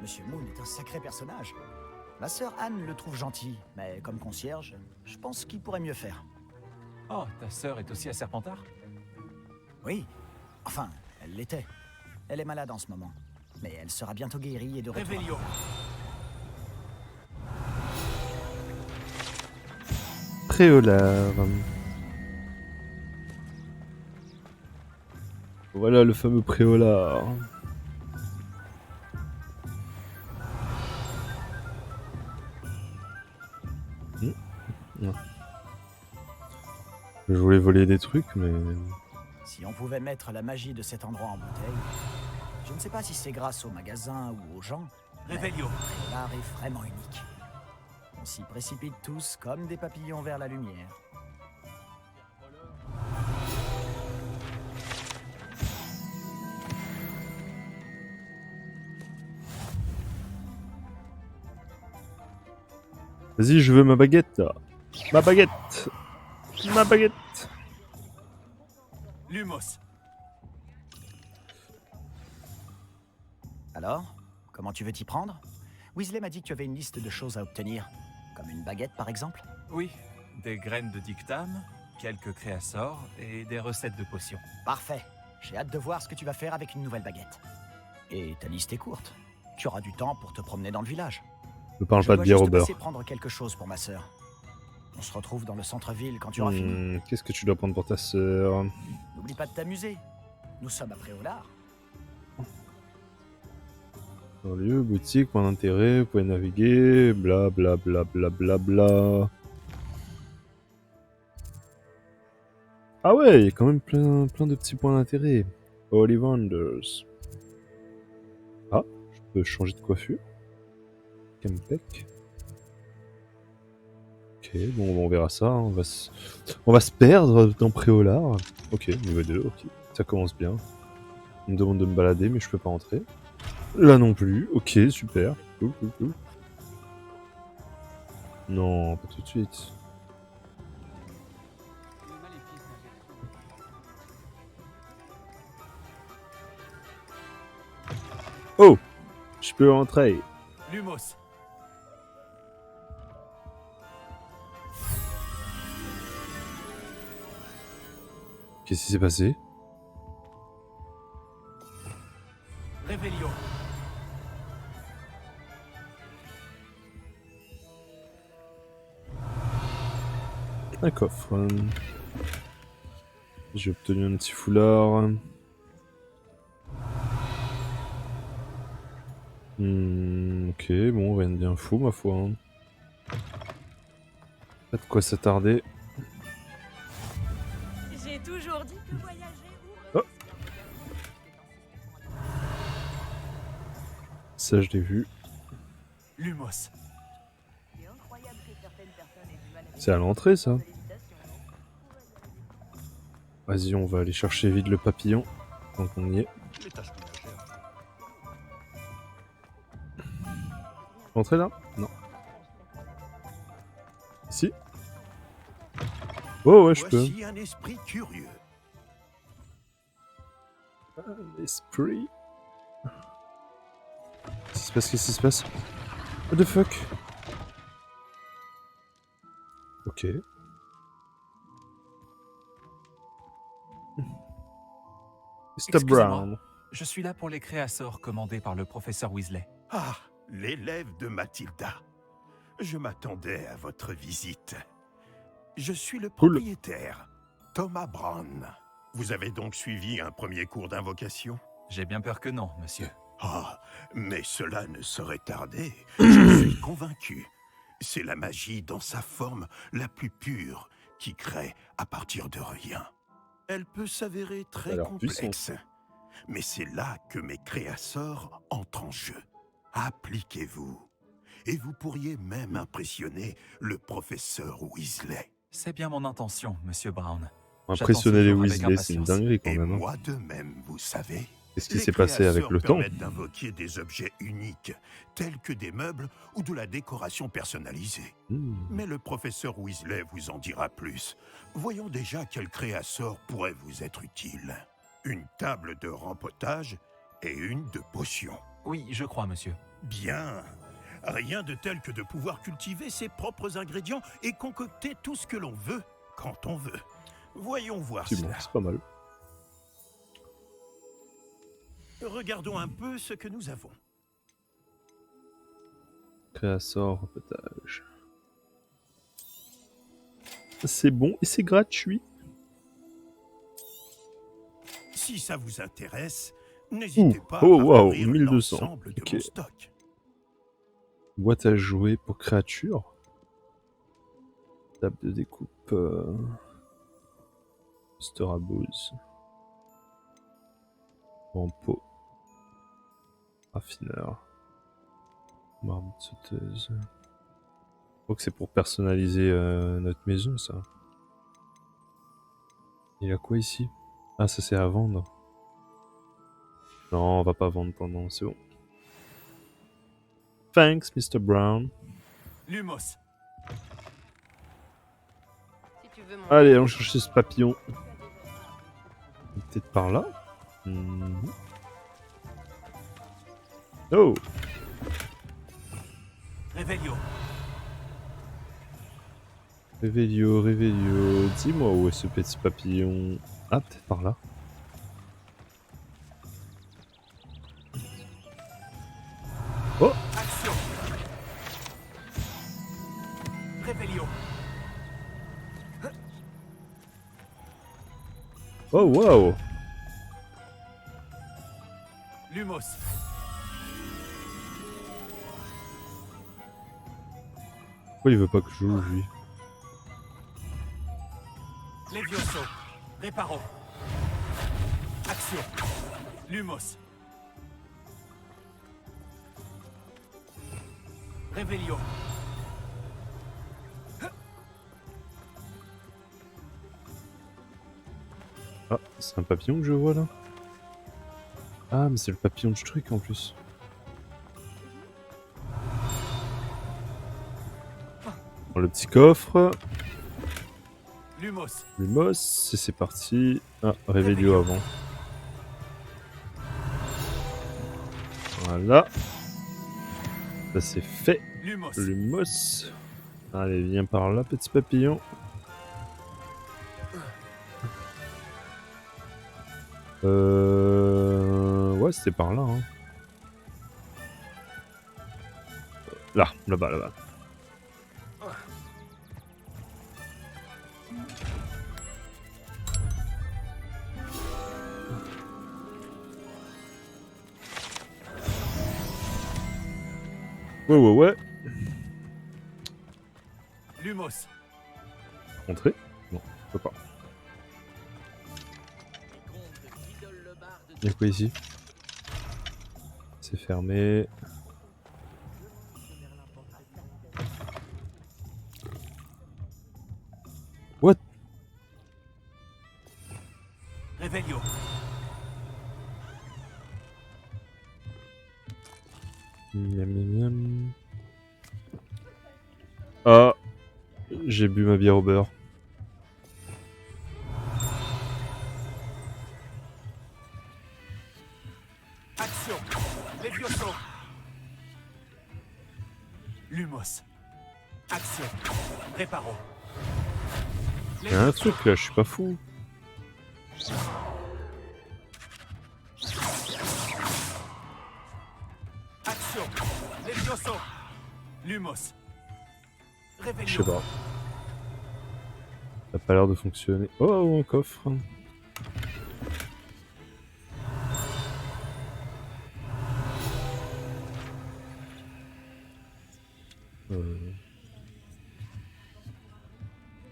Monsieur Moon est un sacré personnage. Ma sœur Anne le trouve gentil, mais comme concierge, je pense qu'il pourrait mieux faire. Oh, ta sœur est aussi à Serpentard? Oui, enfin, elle l'était. Elle est malade en ce moment, mais elle sera bientôt guérie et de retour. Revelio. Préolard. Voilà le fameux Préolard. Non. Je voulais voler des trucs, mais... Si on pouvait mettre la magie de cet endroit en bouteille, je ne sais pas si c'est grâce au magasin ou aux gens, mais Revelio. l'art est vraiment unique. On s'y précipite tous comme des papillons vers la lumière. Vas-y, je veux ma baguette, là. Ma baguette. Ma baguette. Lumos. Alors, comment tu veux t'y prendre? Weasley m'a dit que tu avais une liste de choses à obtenir, comme une baguette par exemple. Oui, des graines de dictame, quelques créassors et des recettes de potions. Parfait. J'ai hâte de voir ce que tu vas faire avec une nouvelle baguette. Et ta liste est courte. Tu auras du temps pour te promener dans le village. Ne parle Je pas de dois bière au juste beurre. passer prendre quelque chose pour ma sœur. On se retrouve dans le centre-ville quand tu auras fini. Qu'est-ce que tu dois prendre pour ta sœur? N'oublie pas de t'amuser. Nous sommes à Préolard. Dans lieu, boutique, point d'intérêt, vous pouvez naviguer, bla bla bla bla bla bla. Ah ouais, il y a quand même plein de petits points d'intérêt. Ollivanders. Ah, je peux changer de coiffure. Kempek. Ok, bon, on verra ça. On va se perdre dans Préolard. Ok, niveau 2, ok. Ça commence bien. On me demande de me balader, mais je peux pas rentrer. Là non plus. Ok, super. Cool, cool, cool. Non, pas tout de suite. Oh! Je peux rentrer. Lumos. Qu'est-ce qui s'est passé? Revelio. Un coffre. J'ai obtenu un petit foulard. Ok, bon, rien de bien fou, ma foi. Hein. Pas de quoi s'attarder. J'ai toujours dit que voyager Oh. Ça, je l'ai vu. Lumos. C'est à l'entrée, ça. Vas-y, on va aller chercher vite le papillon. Tant qu'on y est. Rentrer là? Non. Ici? Oh ouais, je peux. Voici un esprit curieux. Esprit. Qu'est-ce qui se passe? Qu'est-ce qui se passe? What the fuck? Ok. Mr. Excusez-moi. Brown. Je suis là pour les créasseurs commandés par le professeur Weasley. Ah, l'élève de Mathilda. Je m'attendais à votre visite. Je suis le Cool. propriétaire, Thomas Brown. Vous avez donc suivi un premier cours d'invocation? J'ai bien peur que non, monsieur. Ah, mais cela ne saurait tarder. Je suis convaincu. C'est la magie dans sa forme la plus pure qui crée à partir de rien. Elle peut s'avérer Ça a très l'air complexe. Mais c'est là que mes créasseurs entrent en jeu. Appliquez-vous. Et vous pourriez même impressionner le professeur Weasley. C'est bien mon intention, monsieur Brown. Impressionner les toujours avec Weasley, c'est une impatience. dinguerie quand Et même. Hein. moi de même, vous savez. Qu'est-ce qui Les s'est passé avec créasseurs le temps? permettent d'invoquer des objets uniques, tels que des meubles ou de la décoration personnalisée. Mais le professeur Weasley vous en dira plus. Voyons déjà quel créasseur pourrait vous être utile. Une table de rempotage et une de potions. Oui, je crois, monsieur. Bien. Rien de tel que de pouvoir cultiver ses propres ingrédients et concocter tout ce que l'on veut, quand on veut. Voyons voir C'est bon, cela. c'est pas mal. Regardons un peu ce que nous avons. Créasseur, repotage. C'est bon et c'est gratuit. Si ça vous intéresse, n'hésitez pas Oh, à wow, ouvrir 1200. l'ensemble de Ok. mon stock. Boîte à jouer pour créatures. Table de découpe. Poster à bouse. En pot. Raffineur. Marmite sauteuse. Je crois que c'est pour personnaliser notre maison, ça. Il y a quoi ici? Ah, ça c'est à vendre. Non, on va pas vendre pendant, c'est bon. Thanks, Mr. Brown. Lumos. Allez, allons chercher ce papillon. Peut-être par là. Oh! Revelio. Réveillot, réveillot. Dis-moi où est ce petit papillon. Ah, peut-être par là. Oh waouh. Lumos. Pourquoi il veut pas que je joue lui? Levioso. Reparo. Action. Lumos. Revelio. Ah, c'est un papillon que je vois là. Ah, mais c'est le papillon du truc en plus. Bon, le petit coffre. Lumos. Lumos, et c'est parti. Ah, Revelio avant. Voilà. Ça c'est fait. Lumos. Lumos. Allez, viens par là, petit papillon. Ouais, c'était par là. Hein. Là, là-bas, là-bas. Ouais. Lumos. Entrer? Non, je peux pas. Y'a quoi ici? C'est fermé. What? Revelio. Miam miam miam. Ah, j'ai bu ma bière au beurre. Action. Levioso. Lumos. Action. Reparo. Y'a un truc là, je suis pas fou. Action. Levioso. Lumos. Je Revelio. sais pas. Ça a pas l'air de fonctionner. Oh, un coffre.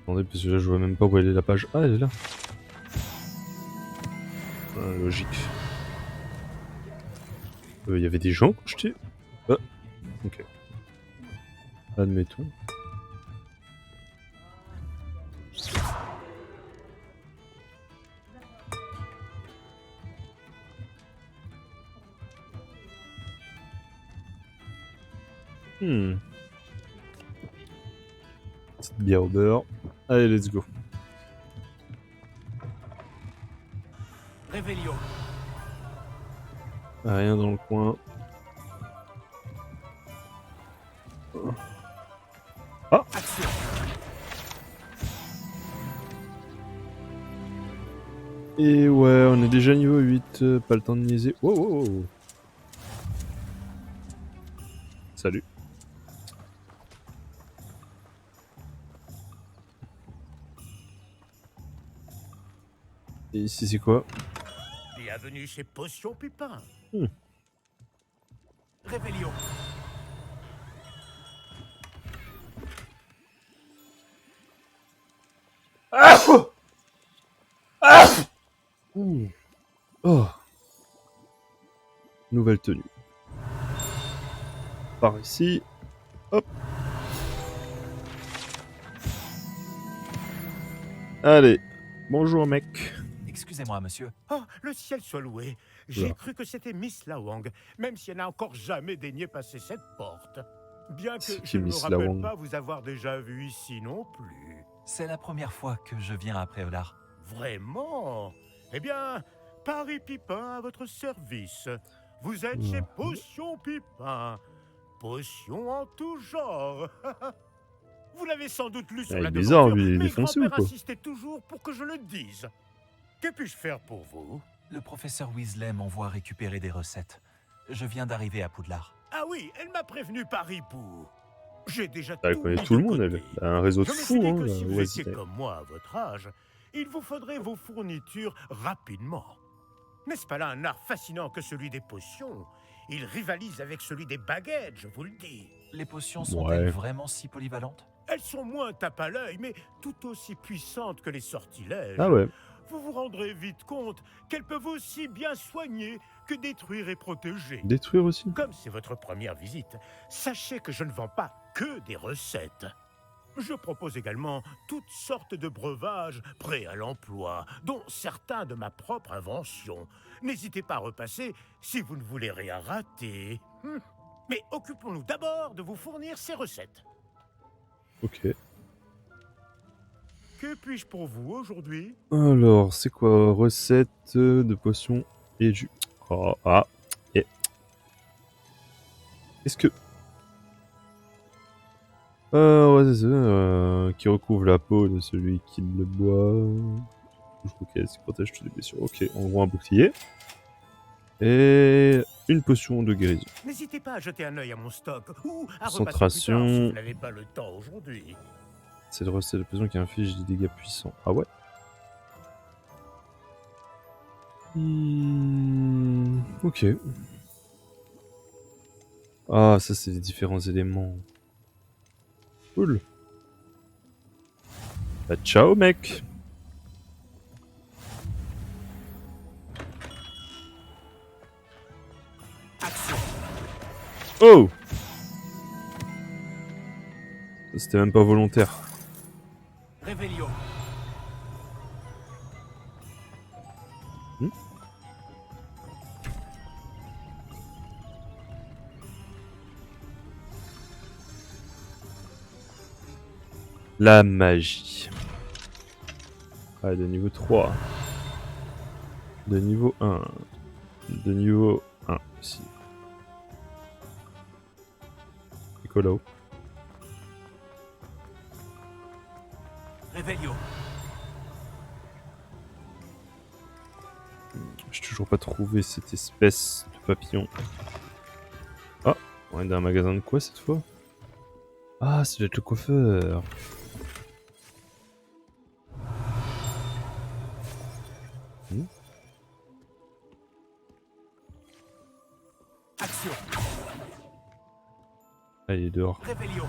Attendez, parce que là je vois même pas où elle est la page. Ah, elle est là. Ah, logique. Il y avait des gens quand j'étais. Ah, ok. Admettons. Petite bière au beurre. Allez, let's go. Revelio. Rien dans le coin. Ah! Action. Et ouais, on est déjà niveau 8, pas le temps de niaiser. Wow. Salut. Et ici c'est quoi? Bienvenue chez Potion Pupin. Revelio. Oh. Nouvelle tenue. Par ici. Hop. Allez. Bonjour mec. Excusez-moi, monsieur. Oh, le ciel soit loué. J'ai Là. cru que c'était Miss Lawang, même si elle n'a encore jamais daigné passer cette porte. Bien que C'est qui, je ne me Miss rappelle Lawang? pas vous avoir déjà vu ici non plus. C'est la première fois que je viens à Préolard. Vraiment? Eh bien, Paris Pipin à votre service. Vous êtes chez Potion Pipin. Potion en tout genre. Vous l'avez sans doute lu sur Il la est bizarre, devanture, lui, il est mais défoncé ou grand-père quoi? insistait toujours pour que je le dise. Que puis-je faire pour vous? Le professeur Weasley m'envoie récupérer des recettes. Je viens d'arriver à Poudlard. Ah oui, elle m'a prévenu par hibou. J'ai déjà Elle tout connaît mis tout le de monde, côté. elle a un réseau de Je me suis fous, dit hein, que la si vous étiez Weasley. comme moi à votre âge, il vous faudrait vos fournitures rapidement. N'est-ce pas là un art fascinant que celui des potions? Il rivalise avec celui des baguettes, je vous le dis. Les potions sont-elles Ouais. vraiment si polyvalentes? Elles sont moins tape à l'œil, mais tout aussi puissantes que les sortilèges. Ah ouais. Vous vous rendrez vite compte qu'elles peuvent aussi bien soigner que détruire et protéger. Détruire aussi. Comme c'est votre première visite, sachez que je ne vends pas que des recettes. Je propose également toutes sortes de breuvages prêts à l'emploi, dont certains de ma propre invention. N'hésitez pas à repasser si vous ne voulez rien rater. Mais occupons-nous d'abord de vous fournir ces recettes. Ok. Que puis-je pour vous aujourd'hui? Alors, c'est quoi? Recette de potions et jus. Oh, ah. Et... Est-ce que... ouais, c'est ça, qui recouvre la peau de celui qui le boit. Ok, qui protège toutes les blessures. Ok, on voit un bouclier. Et une potion de guérison. N'hésitez pas à jeter un œil à mon stock ou à repasser plus tard Concentration. si vous n'avez pas le temps aujourd'hui. C'est le recette de potion qui inflige des dégâts puissants. Ah ouais? Ok. Ah, ça c'est les différents éléments. Cool. Bah ciao mec. Action. Oh! C'était même pas volontaire. Réveillon. La magie. Ah, de niveau 3. De niveau 1. De niveau 1 ici. Nicolas. Réveillon. J'ai toujours pas trouvé cette espèce de papillon. Ah, on est dans un magasin de quoi cette fois? Ah, ça doit être le coiffeur. Action. Ah, il est dehors. Réveillon.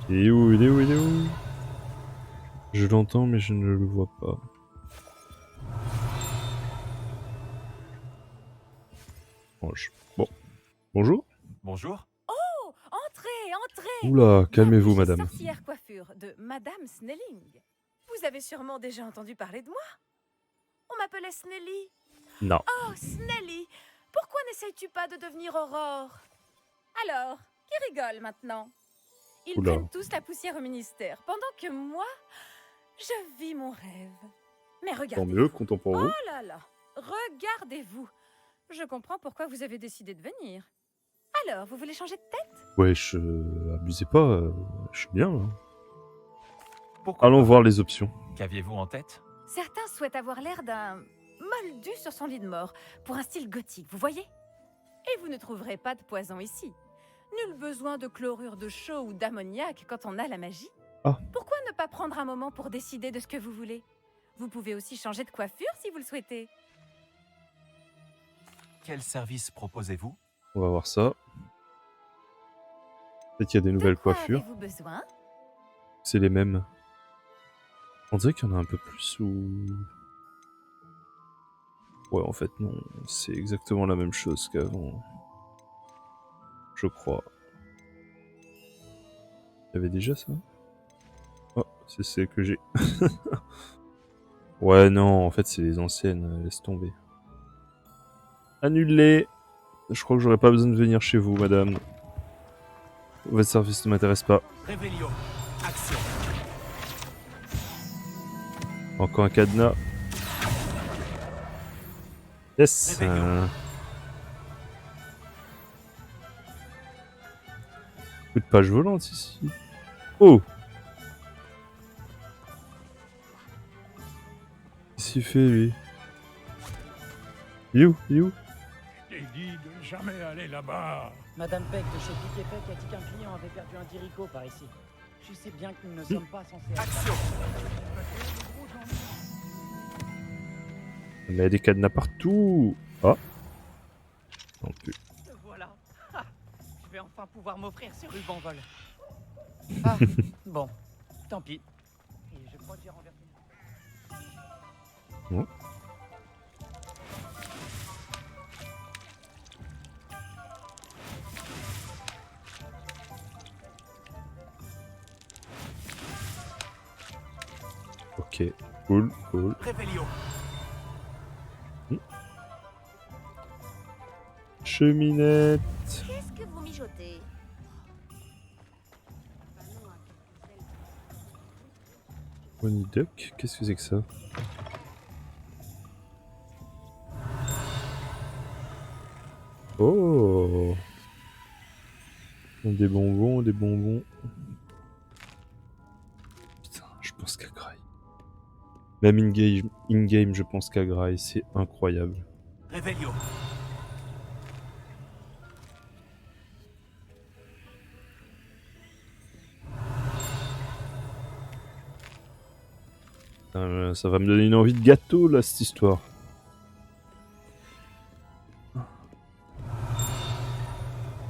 Il est où? Il est où? Il est où? Je l'entends mais je ne le vois pas. Bon. Bonjour. Bonjour. Oh, entrez, entrez. Oula, calmez-vous La madame. sorcière coiffure de Madame Snelling. Vous avez sûrement déjà entendu parler de moi. On m'appelait Snelly. Non. Oh, Snelly, pourquoi n'essayes-tu pas de devenir Aurore? Alors, qui rigole maintenant? Ils Oula. prennent tous la poussière au ministère, pendant que moi, je vis mon rêve. Mais Tant regardez. mieux, content pour vous. Oh là là, regardez-vous. Je comprends pourquoi vous avez décidé de venir. Alors, vous voulez changer de tête? Wesh, abusez pas, je suis bien là. Pourquoi Allons pas? voir les options. Qu'aviez-vous en tête? Certains souhaitent avoir l'air d'un moldu sur son lit de mort, pour un style gothique, vous voyez? Et vous ne trouverez pas de poison ici. Nul besoin de chlorure de chaux ou d'ammoniac quand on a la magie. Ah. Pourquoi ne pas prendre un moment pour décider de ce que vous voulez? Vous pouvez aussi changer de coiffure si vous le souhaitez. Quel service proposez-vous? On va voir ça. Peut-être qu'il y a des nouvelles De quoi coiffures. avez-vous besoin? C'est les mêmes. On dirait qu'il y en a un peu plus ou... Ouais, en fait, non. C'est exactement la même chose qu'avant. Je crois. Il y avait déjà ça? Oh, c'est celle que j'ai. Ouais, non, en fait, c'est les anciennes. Laisse tomber. Annulé. Je crois que j'aurais pas besoin de venir chez vous, madame. Votre service ne m'intéresse pas. Réveillon. Action. Encore un cadenas. Yes. Réveillon. Coup de page volante ici. Oh. Qu'est-ce qu'il fait lui? Il est où? Il est où? Lady de jamais aller là-bas. Madame Peck de chez Pic et Peck a dit qu'un client avait perdu un dirico par ici. Je sais bien que nous ne sommes pas censés... Action. Mais il y a des cadenas partout. Ah. Non plus. Voilà. Ah, je vais enfin pouvoir m'offrir ces rubans vol. Ah, bon. Tant pis. Et je crois que j'ai renversé... Non. Ok, cool, cool. Réveillon. Cheminette. Qu'est-ce que vous mijotez? Pony Duck, qu'est-ce que c'est que ça? Oh! Des bonbons, des bonbons. Putain, je pense qu'à Grail. Même in-game, je pense qu'à Grail, c'est incroyable. Réveillon. Ça va me donner une envie de gâteau là, cette histoire.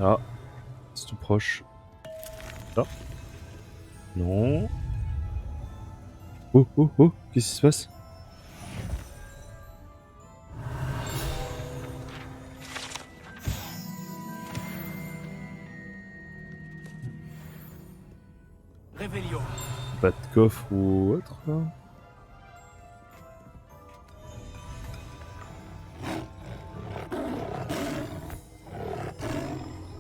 Ah, c'est tout proche. Là. Non. Oh, oh, oh, qu'est-ce qui se passe? Réveillon. Pas de coffre ou autre là?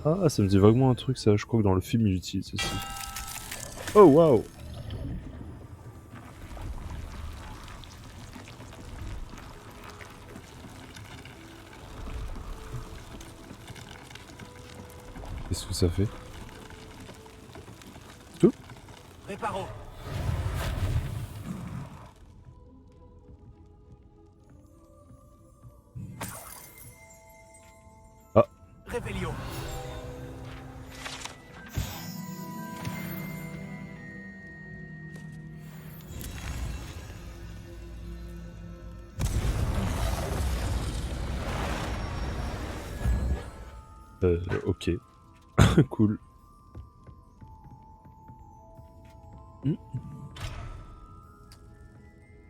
Ah, ça me dit vaguement un truc ça, je crois que dans le film il utilise ceci. Oh waouh! Qu'est-ce que ça fait? Tout? Réparo. Ah. Réveillon. Ok. Cool.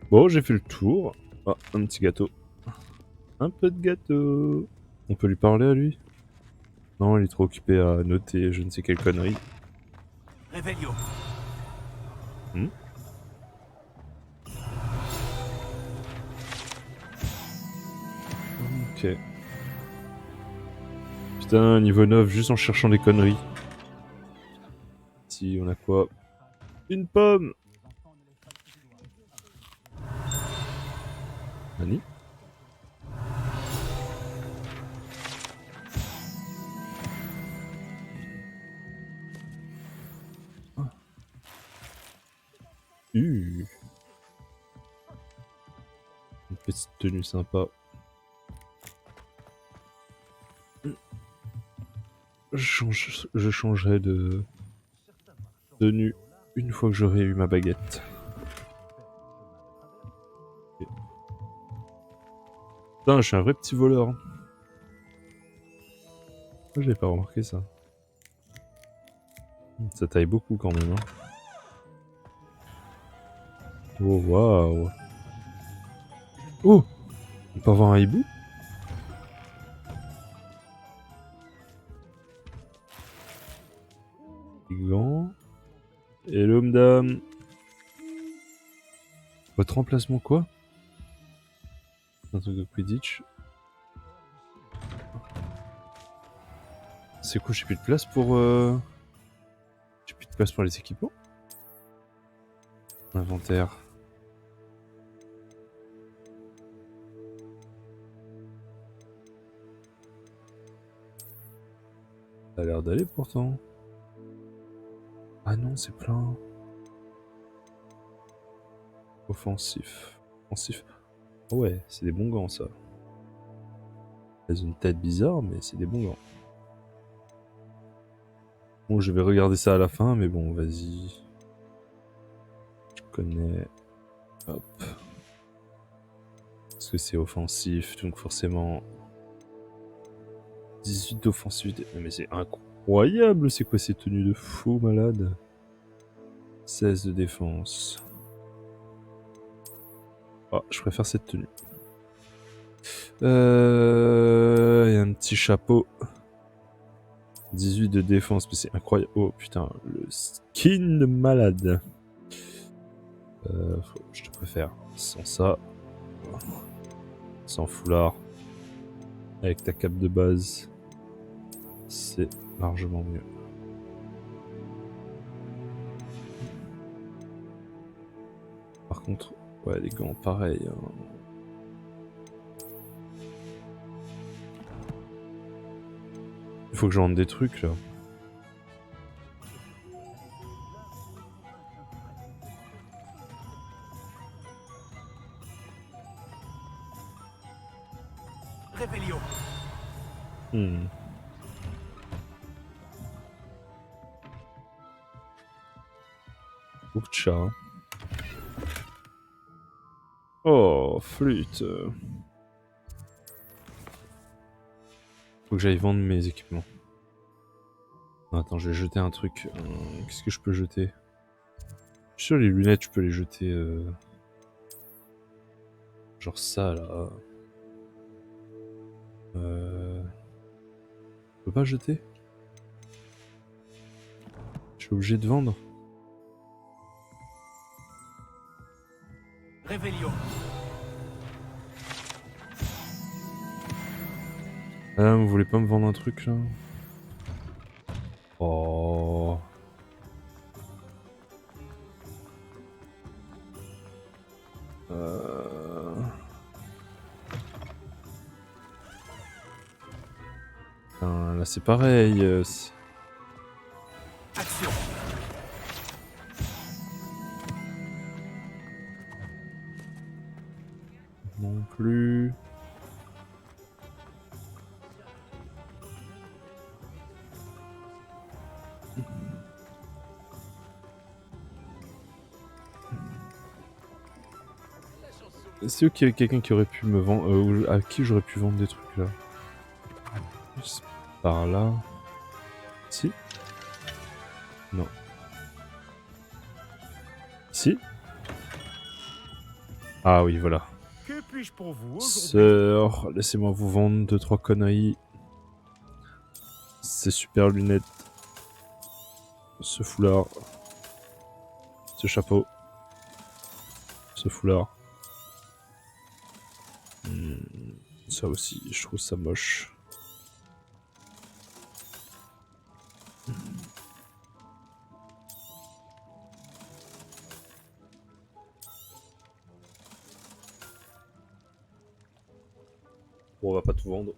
Bon, j'ai fait le tour. Ah, un petit gâteau. Un peu de gâteau. On peut lui parler à lui? Non, il est trop occupé à noter je ne sais quelle connerie. Réveillon. Ok. Putain, niveau 9, juste en cherchant des conneries. Si, on a quoi? Une pomme! Nani? Une petite tenue sympa. Je changerai de tenue une fois que j'aurai eu ma baguette. Ok. Putain, je suis un vrai petit voleur. Je l'ai pas remarqué ça. Ça taille beaucoup quand même. Hein. Oh waouh. Oh, on peut avoir un hibou? Gants. Hello madame. Votre emplacement quoi? Un truc de Quidditch. C'est quoi, j'ai plus de place pour j'ai plus de place pour les équipements? Inventaire. Ça a l'air d'aller pourtant. Ah non, c'est plein. Offensif. Offensif. Oh ouais, c'est des bons gants ça. Elles ont une tête bizarre, mais c'est des bons gants. Bon, je vais regarder ça à la fin, mais bon, vas-y. Je connais. Hop. Parce que c'est offensif, donc forcément... 18 d'offensivité. Mais c'est incroyable, c'est quoi ces tenues de fou malade? 16 de défense. Ah, je préfère cette tenue. Et un petit chapeau. 18 de défense, mais c'est incroyable. Oh putain, le skin de malade. Je te préfère sans ça. Sans foulard. Avec ta cape de base. C'est largement mieux. Par contre, ouais, les gants, pareil. Hein. Il faut que je vende des trucs là. Revelio. Beaucoup de chats. Oh, flûte. Faut que j'aille vendre mes équipements. Non, attends, je vais jeter un truc. Qu'est-ce que je peux jeter? Je suis sûr les lunettes, je peux les jeter. Genre ça là. Je peux pas jeter? Je suis obligé de vendre? Revelio. Madame, vous voulez pas me vendre un truc là? Oh. Putain, là c'est pareil. Action. Non plus. Est-ce qu'il y a quelqu'un qui aurait pu me vendre, ou à qui j'aurais pu vendre des trucs là? Juste par là. Si? Non. Si? Ah oui, voilà. Que puis-je pour vous aujourd'hui? Sœur, laissez-moi vous vendre 2-3 conneries. Ces super lunettes. Ce foulard. Ce chapeau. Ce foulard. Ça aussi, je trouve ça moche. Bon, on va pas tout vendre.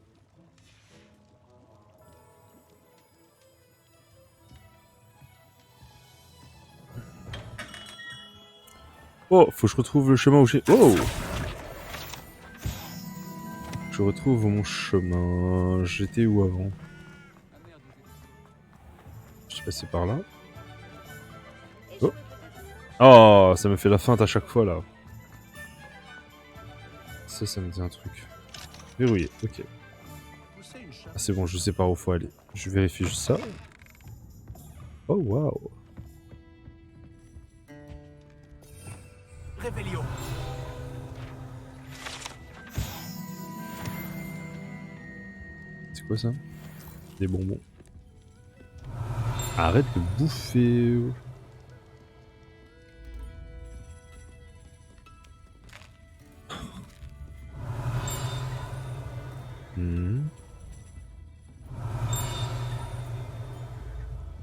Oh, faut que je retrouve le chemin où j'ai... Oh! Je retrouve mon chemin. J'étais où avant? Je suis passé par là. Oh! Oh, ça me fait la feinte à chaque fois là. Ça me dit un truc. Verrouillé, ok. Ah, c'est bon, je sais par où faut aller. Je vérifie juste ça. Oh, waouh! Revelio. C'est quoi ça? Des bonbons. Arrête de bouffer.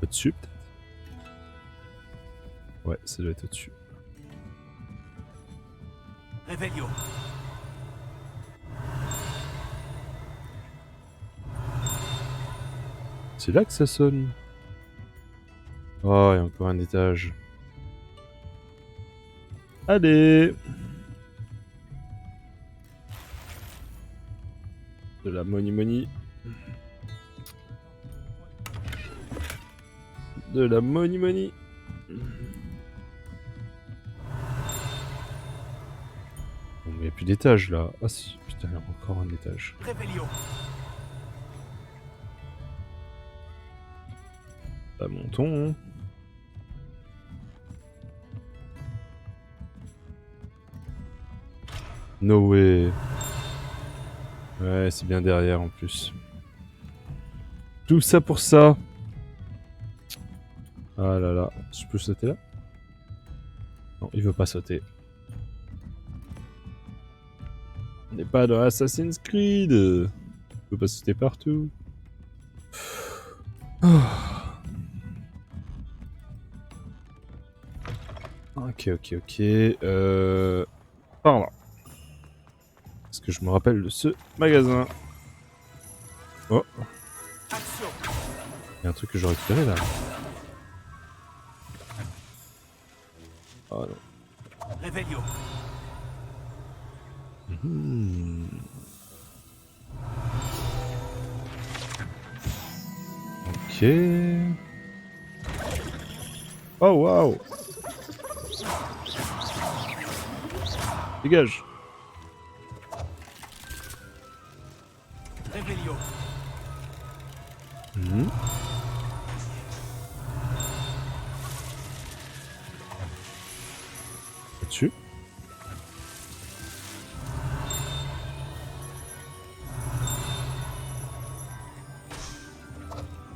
Au-dessus peut-être? Ouais, ça doit être au-dessus. Revelio. C'est là que ça sonne. Oh, il y a encore un étage. Allez! De la money. De la money. Bon, il n'y a plus d'étage là. Ah si, putain, il y a encore un étage. Réveillon. Bah montons. Hein. No way. Ouais, c'est bien derrière en plus. Tout ça pour ça. Ah là là. Je peux sauter là? Non, il veut pas sauter. On n'est pas dans Assassin's Creed. On peut pas sauter partout. Ok. Par là. Est-ce que je me rappelle de ce magasin? Oh. Action. Il y a un truc que j'ai récupéré là. Oh non. Réveillon. Ok. Oh waouh. Dégage. Réveillon. Là-dessus.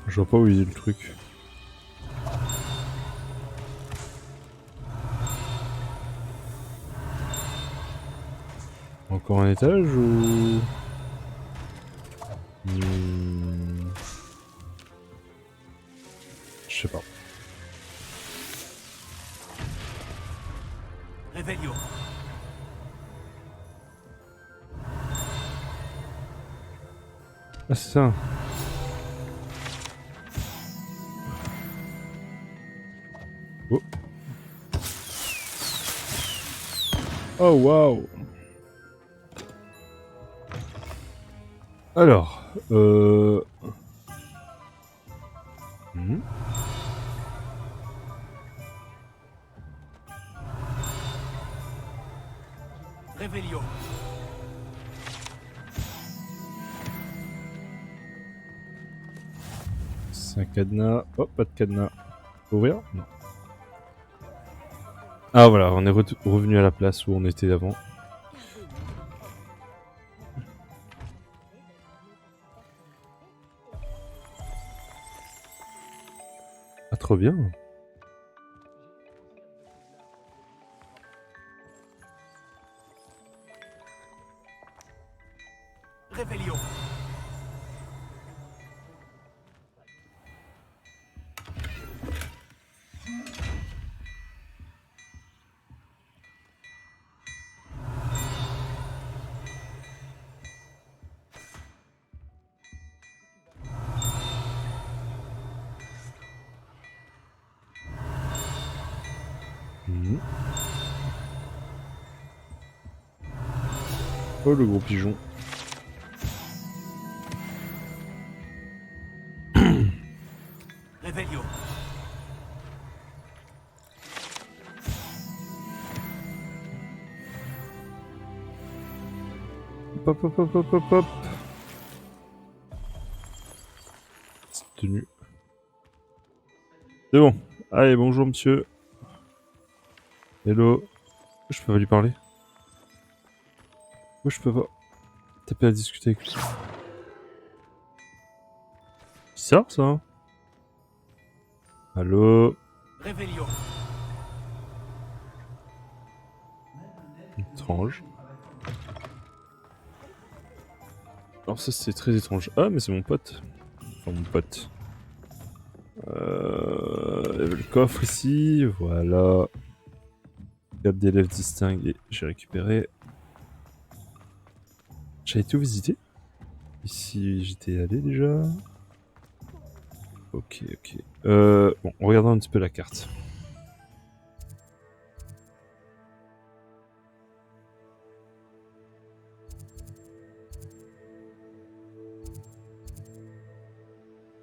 Je vois pas où il est le truc. Encore un étage ou... Je sais pas. Réveillon. Ah c'est ça. Oh. Oh waouh. Alors, Réveillon. c'est un cadenas. Oh, pas de cadenas. Faut ouvrir? Non. Ah voilà, on est revenu à la place où on était avant. Ah trop bien. Réveillon. Oh le gros pigeon. Réveillon. Hop. C'est tenu. C'est bon. Allez, bonjour monsieur. Hello. Je peux pas lui parler? Moi je peux pas taper à discuter avec lui. Bizarre ça. Hein. Allô? Réveillon. Étrange. Alors ça c'est très étrange. Ah mais c'est mon pote. Enfin mon pote. Le coffre ici, voilà. Garde d'élèves distingués, j'ai récupéré. J'avais tout visité. Ici j'étais allé déjà. Ok. Bon, regardons un petit peu la carte.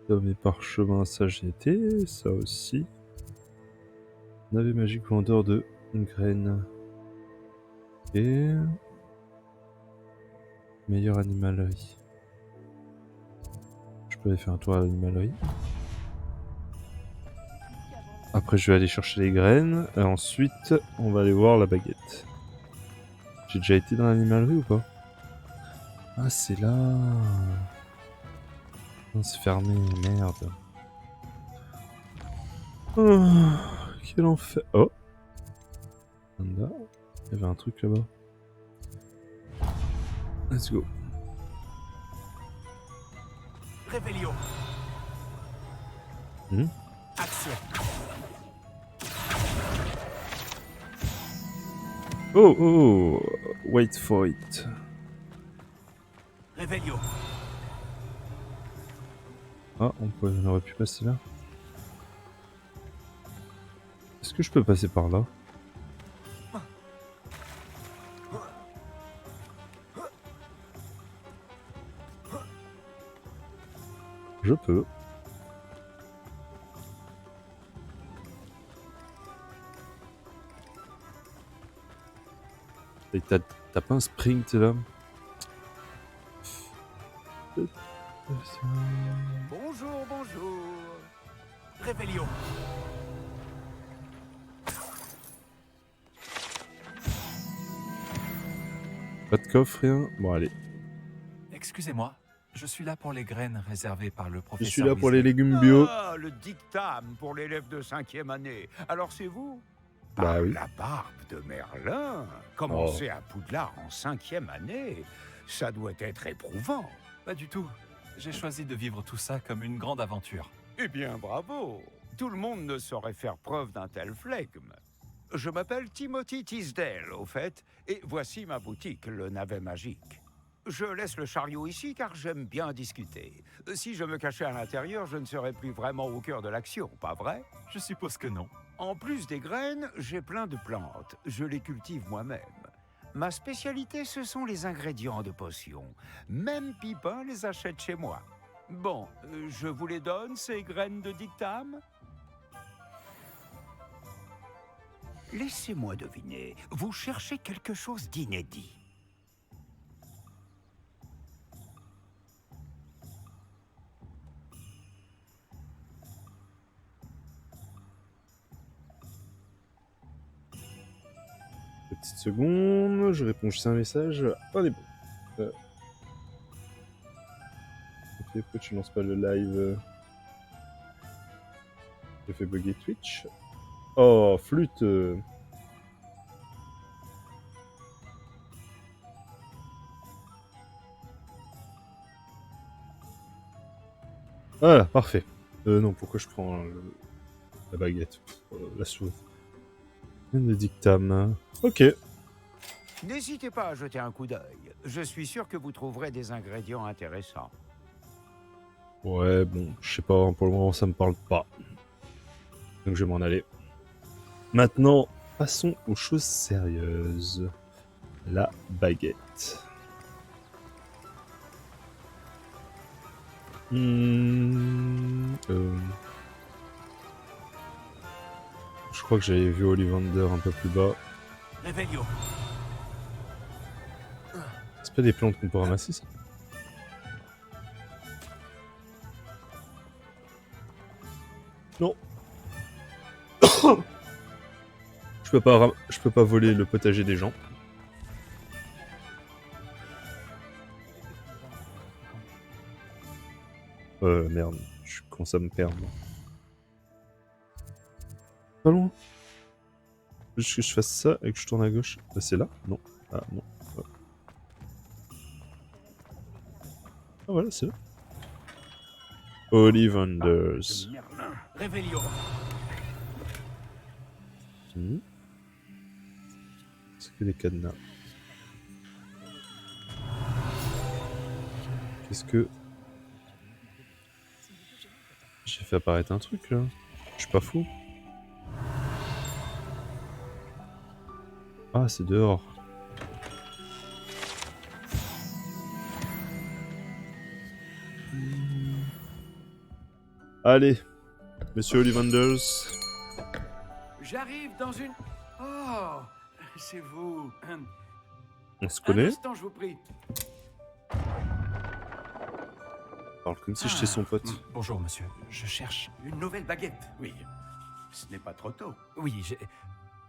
Homme et parchemin, ça j'ai été. Ça aussi. Navet magique vendeur de graines. Et... meilleure animalerie. Je peux aller faire un tour à l'animalerie. Après, je vais aller chercher les graines. Et ensuite, on va aller voir la baguette. J'ai déjà été dans l'animalerie ou pas? Ah, c'est là. Non, c'est fermé, merde. Oh, quel enfer. Oh. Panda. Il y avait un truc là-bas. Let's go. Réveillon. Action. Oh, oh, wait for it. Réveillon. Ah, on aurait pu passer là. Est-ce que je peux passer par là? Je peux. Et t'as pas un sprint là? Bonjour, bonjour. Réveillon. Pas de coffre, rien? Bon, allez. Excusez-moi, je suis là pour les graines réservées par le Je professeur. suis là pour les Weasley. légumes bio. Ah, le dictame pour l'élève de 5e année. Alors c'est vous? Bah Par oui. la barbe de Merlin. Commencer à Poudlard en 5e année, ça doit être éprouvant. Pas du tout. J'ai choisi de vivre tout ça comme une grande aventure. Eh bien, bravo. Tout le monde ne saurait faire preuve d'un tel flegme. Je m'appelle Timothy Tisdale, au fait, et voici ma boutique, le Navet Magique. Je laisse le chariot ici car j'aime bien discuter. Si je me cachais à l'intérieur, je ne serais plus vraiment au cœur de l'action, pas vrai? Je suppose que non. En plus des graines, j'ai plein de plantes. Je les cultive moi-même. Ma spécialité, ce sont les ingrédients de potions. Même Pipin les achète chez moi. Bon, je vous les donne, ces graines de dictame? Laissez-moi deviner, vous cherchez quelque chose d'inédit. Petite seconde, je réponds juste à un message. On est bon. Ok, pourquoi tu lances pas le live? J'ai fait bugger Twitch. Oh, flûte. Voilà, parfait. Non, pourquoi je prends la baguette? La souris. Le dictame. Ok. N'hésitez pas à jeter un coup d'œil. Je suis sûr que vous trouverez des ingrédients intéressants. Ouais, bon, je sais pas, pour le moment ça me parle pas. Donc je vais m'en aller. Maintenant, passons aux choses sérieuses. La baguette. Je crois que j'avais vu Ollivander un peu plus bas. Réveillon. C'est pas des plantes qu'on peut ramasser, ça? Non. Je peux pas voler le potager des gens. Merde, je commence à me perdre. Pas loin. Juste que je fasse ça et que je tourne à gauche. C'est là? Non. Ah non. Ah, ah voilà, c'est là. Ollivanders. Réveillon. C'est que des cadenas. Qu'est-ce que... J'ai fait apparaître un truc là. Je suis pas fou. Ah, c'est dehors. Allez, Monsieur Ollivanders. J'arrive dans une... Oh, c'est vous. On se Un connaît. instant, je vous prie. On parle comme si j'étais son pote. Bonjour, monsieur. Je cherche une nouvelle baguette. Oui. Ce n'est pas trop tôt. Oui,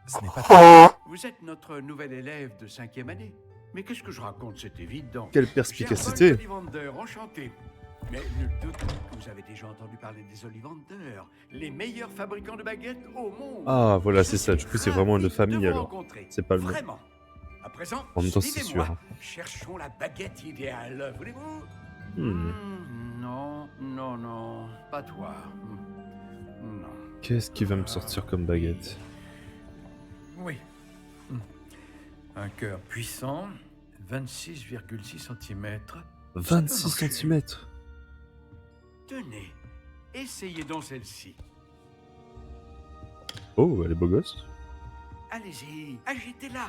ce n'est pas... Vous êtes notre nouvel élève de 5e année. Mais qu'est-ce que je raconte, c'est évident. Quelle Cher perspicacité. Bolt Ollivander, enchanté. Mais nul doute que vous avez déjà entendu parler des Ollivander, les meilleurs fabricants de baguettes au monde. Ah, voilà, Je c'est ça. suis Du coup, c'est vraiment de ravi famille, vous alors. rencontrer. C'est pas le nom. Vraiment. À présent, En même temps, c'est suivez-moi. sûr. Cherchons la baguette idéale, voulez-vous? Non, non, non. Pas toi. Non. Qu'est-ce qui va me sortir comme baguette? Oui. Un cœur puissant, 26,6 cm. 26 cm. Tenez, essayez donc celle-ci. Oh, elle est beau gosse. Allez-y, agitez-la.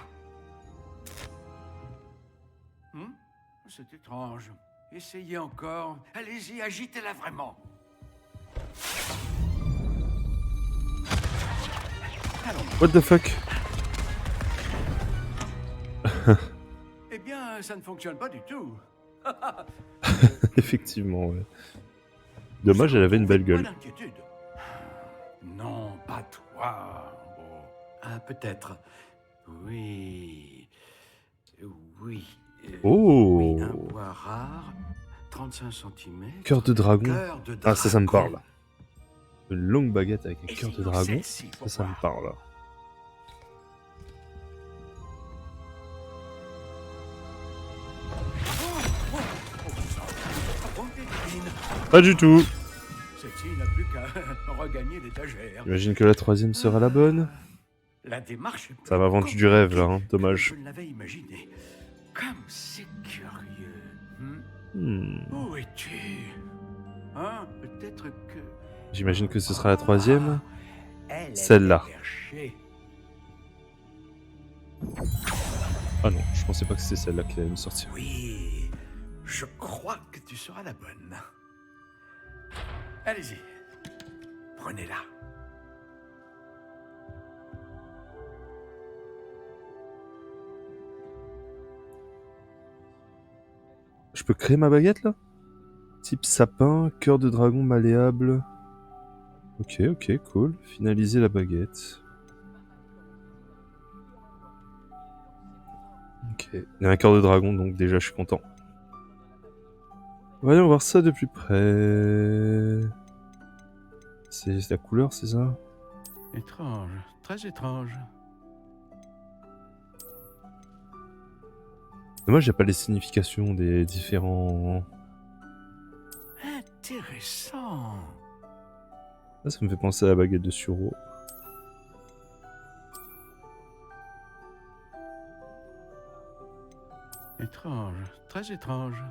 C'est étrange. Essayez encore. Allez-y, agitez-la vraiment. What the fuck? Eh bien, ça ne fonctionne pas du tout. Effectivement, ouais. Dommage, elle avait une belle Pas gueule. d'inquiétude. Non, pas toi. Oh. Ah, peut-être. Oui. Oui. Oh. Oui, un bois rare, 35 cm. Cœur de dragon. Ah, ça me parle. Une longue baguette avec un cœur de dragon. Ça me parle. Pas du tout. Celle-ci n'a plus qu'à regagner l'étagère. J'imagine que la troisième sera la bonne. La démarche est plus Ça m'a vendu du rêve, là, hein. Dommage. Je ne l'avais imaginé. Comme c'est curieux. Où es-tu? Hein? Peut-être que... J'imagine que ce sera la troisième. Elle Celle-là. est perchée. Ah non, je pensais pas que c'était celle-là qui allait me sortir. Oui, je crois que tu seras la bonne. Allez-y, prenez-la. Je peux créer ma baguette, là? Type sapin, cœur de dragon malléable. Ok, ok, cool. Finaliser la baguette. Ok. Il y a un cœur de dragon, donc déjà, je suis content. Voyons voir ça de plus près. C'est la couleur, c'est ça? Étrange, très étrange. Dommage, j'ai pas les significations des différents... Intéressant. Ah, ça me fait penser à la baguette de Suro. Étrange, très étrange.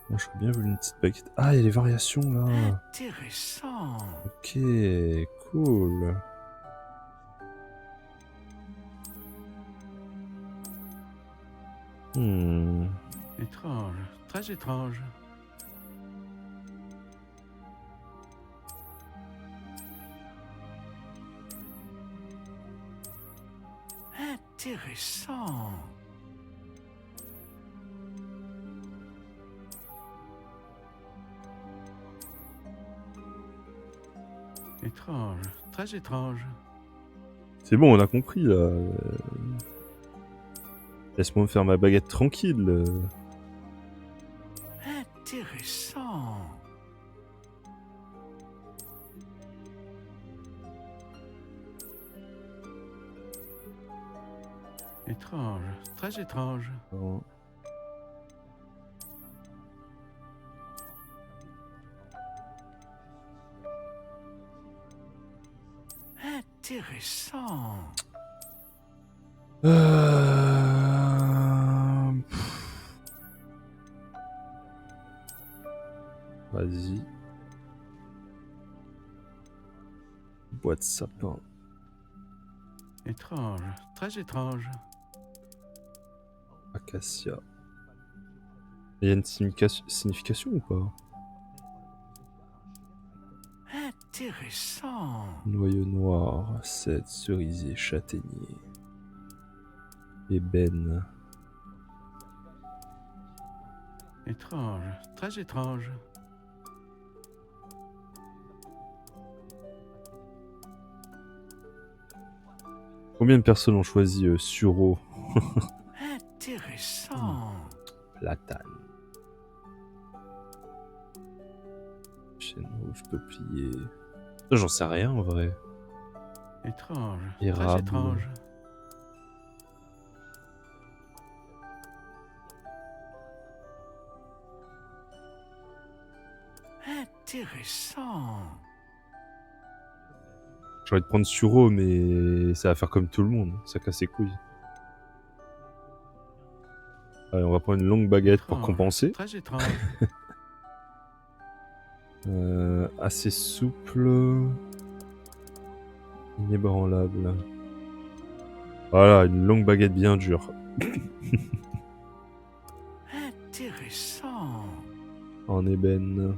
Moi, j'aurais bien voulu une petite baguette. Ah, il y a les variations, là. Intéressant. Ok, cool. Étrange, très étrange. Intéressant. Étrange, très étrange. C'est bon, on a compris, là. Laisse-moi me faire ma baguette tranquille. Intéressant. Étrange, très étrange. Non. Intéressant. Vas-y. Boîte de sapin. Étrange, très étrange. Acacia. Il y a une signification ou pas? Intéressant. Noyau noir, cèdre, cerisier, châtaignier. Ébène. Étrange, très étrange. Combien de personnes ont choisi sureau? Intéressant. Platane. Chêne rouge, peuplier. J'en sais rien en vrai. Étrange, Érable. très étrange. Intéressant. J'ai envie de prendre sureau, mais ça va faire comme tout le monde. Ça casse les couilles. Allez, on va prendre une longue baguette pour Étrange, compenser. Très étrange. Assez souple. Inébranlable. Voilà, une longue baguette bien dure. Intéressant. En ébène.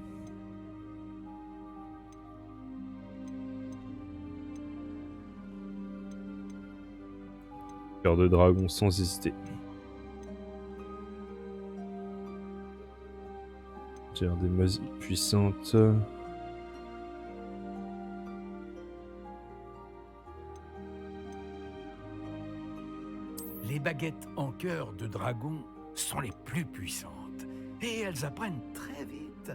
Cœur de dragon sans hésiter. J'ai des magies puissantes. Les baguettes en cœur de dragon sont les plus puissantes. Et elles apprennent très vite.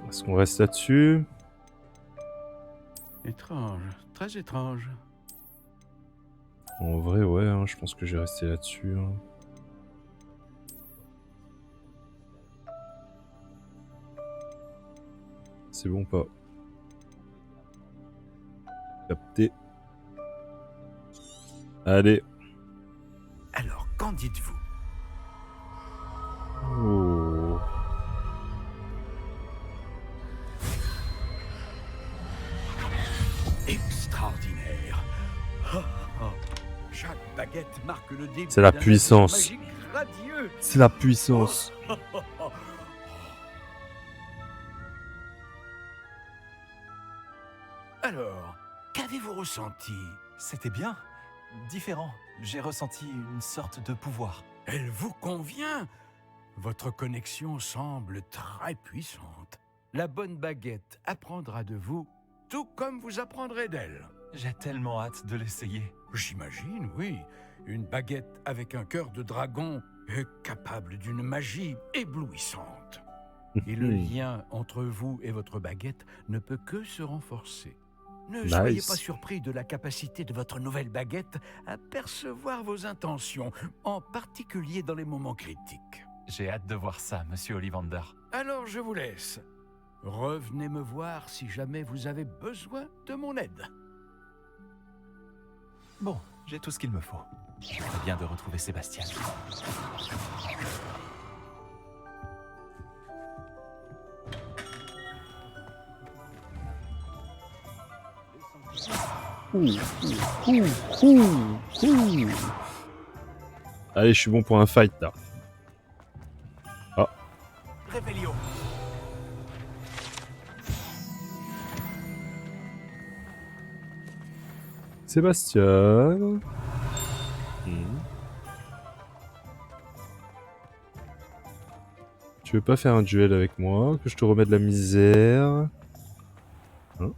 Est-ce qu'on reste là-dessus? Étrange, très étrange. En vrai, ouais, hein, je pense que j'ai resté là-dessus. Hein. C'est bon pas? Capté. Allez. Alors, qu'en dites-vous? Oh. Extraordinaire. Oh, oh. Chaque baguette marque le début. C'est la d'un puissance. avenir magique radieux. C'est la puissance. Alors, qu'avez-vous ressenti? C'était bien. Différent. J'ai ressenti une sorte de pouvoir. Elle vous convient? Votre connexion semble très puissante. La bonne baguette apprendra de vous, tout comme vous apprendrez d'elle. J'ai tellement hâte de l'essayer. J'imagine, oui. Une baguette avec un cœur de dragon est capable d'une magie éblouissante. Et le lien entre vous et votre baguette ne peut que se renforcer. Ne soyez pas surpris de la capacité de votre nouvelle baguette à percevoir vos intentions, en particulier dans les moments critiques. J'ai hâte de voir ça, Monsieur Ollivander. Alors je vous laisse. Revenez me voir si jamais vous avez besoin de mon aide. Bon, j'ai tout ce qu'il me faut. C'est bien de retrouver Sébastien. Allez, je suis bon pour un fight là. Ah. Réveillon. Sébastien. Tu veux pas faire un duel avec moi? Que je te remette de la misère? Hein?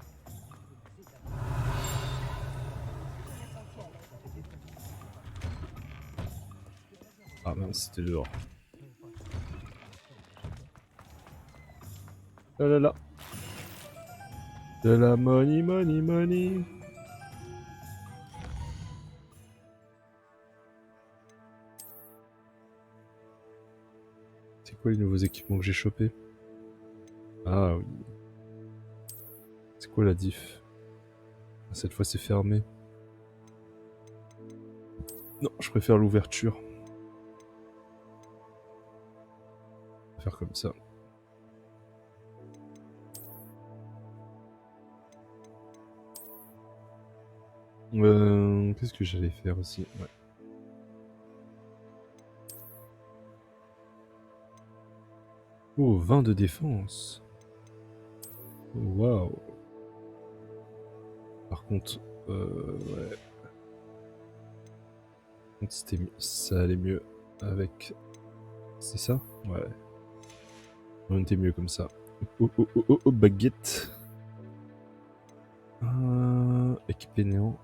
Ah mince, c'était dehors. Là là là. De la money, money, money. C'est quoi les nouveaux équipements que j'ai chopés? Ah oui. C'est quoi la diff? Cette fois c'est fermé. Non, je préfère l'ouverture. Faire comme ça. Qu'est-ce que j'allais faire aussi? Ouais. Oh, 20 de défense. Oh, waouh. Par contre, ouais. Par contre, ça allait mieux avec... C'est ça? Ouais. On était mieux comme ça. Oh, oh, oh, oh, oh, baguette. Équipé néant.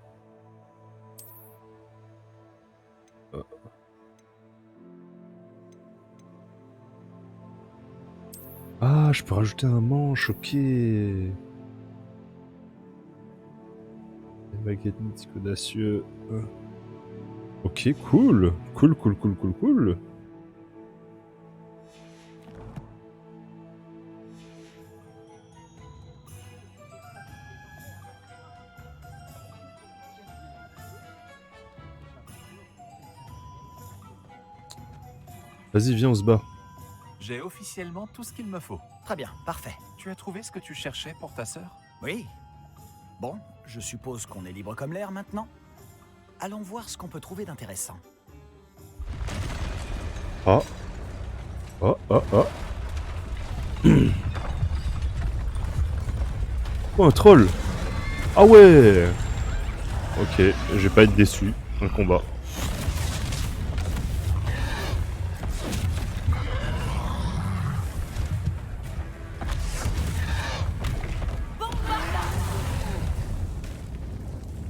Ah, je peux rajouter un manche, ok. Les baguettes mythiques audacieux. Ok, cool. Cool, cool, cool, cool, cool. Vas-y, viens, on se bat. J'ai officiellement tout ce qu'il me faut. Très bien, parfait. Tu as trouvé ce que tu cherchais pour ta sœur? Oui. Bon, je suppose qu'on est libre comme l'air maintenant. Allons voir ce qu'on peut trouver d'intéressant. Oh. Oh, oh, oh. Oh, un troll. Ah ouais. Ok, je vais pas être déçu. Un combat.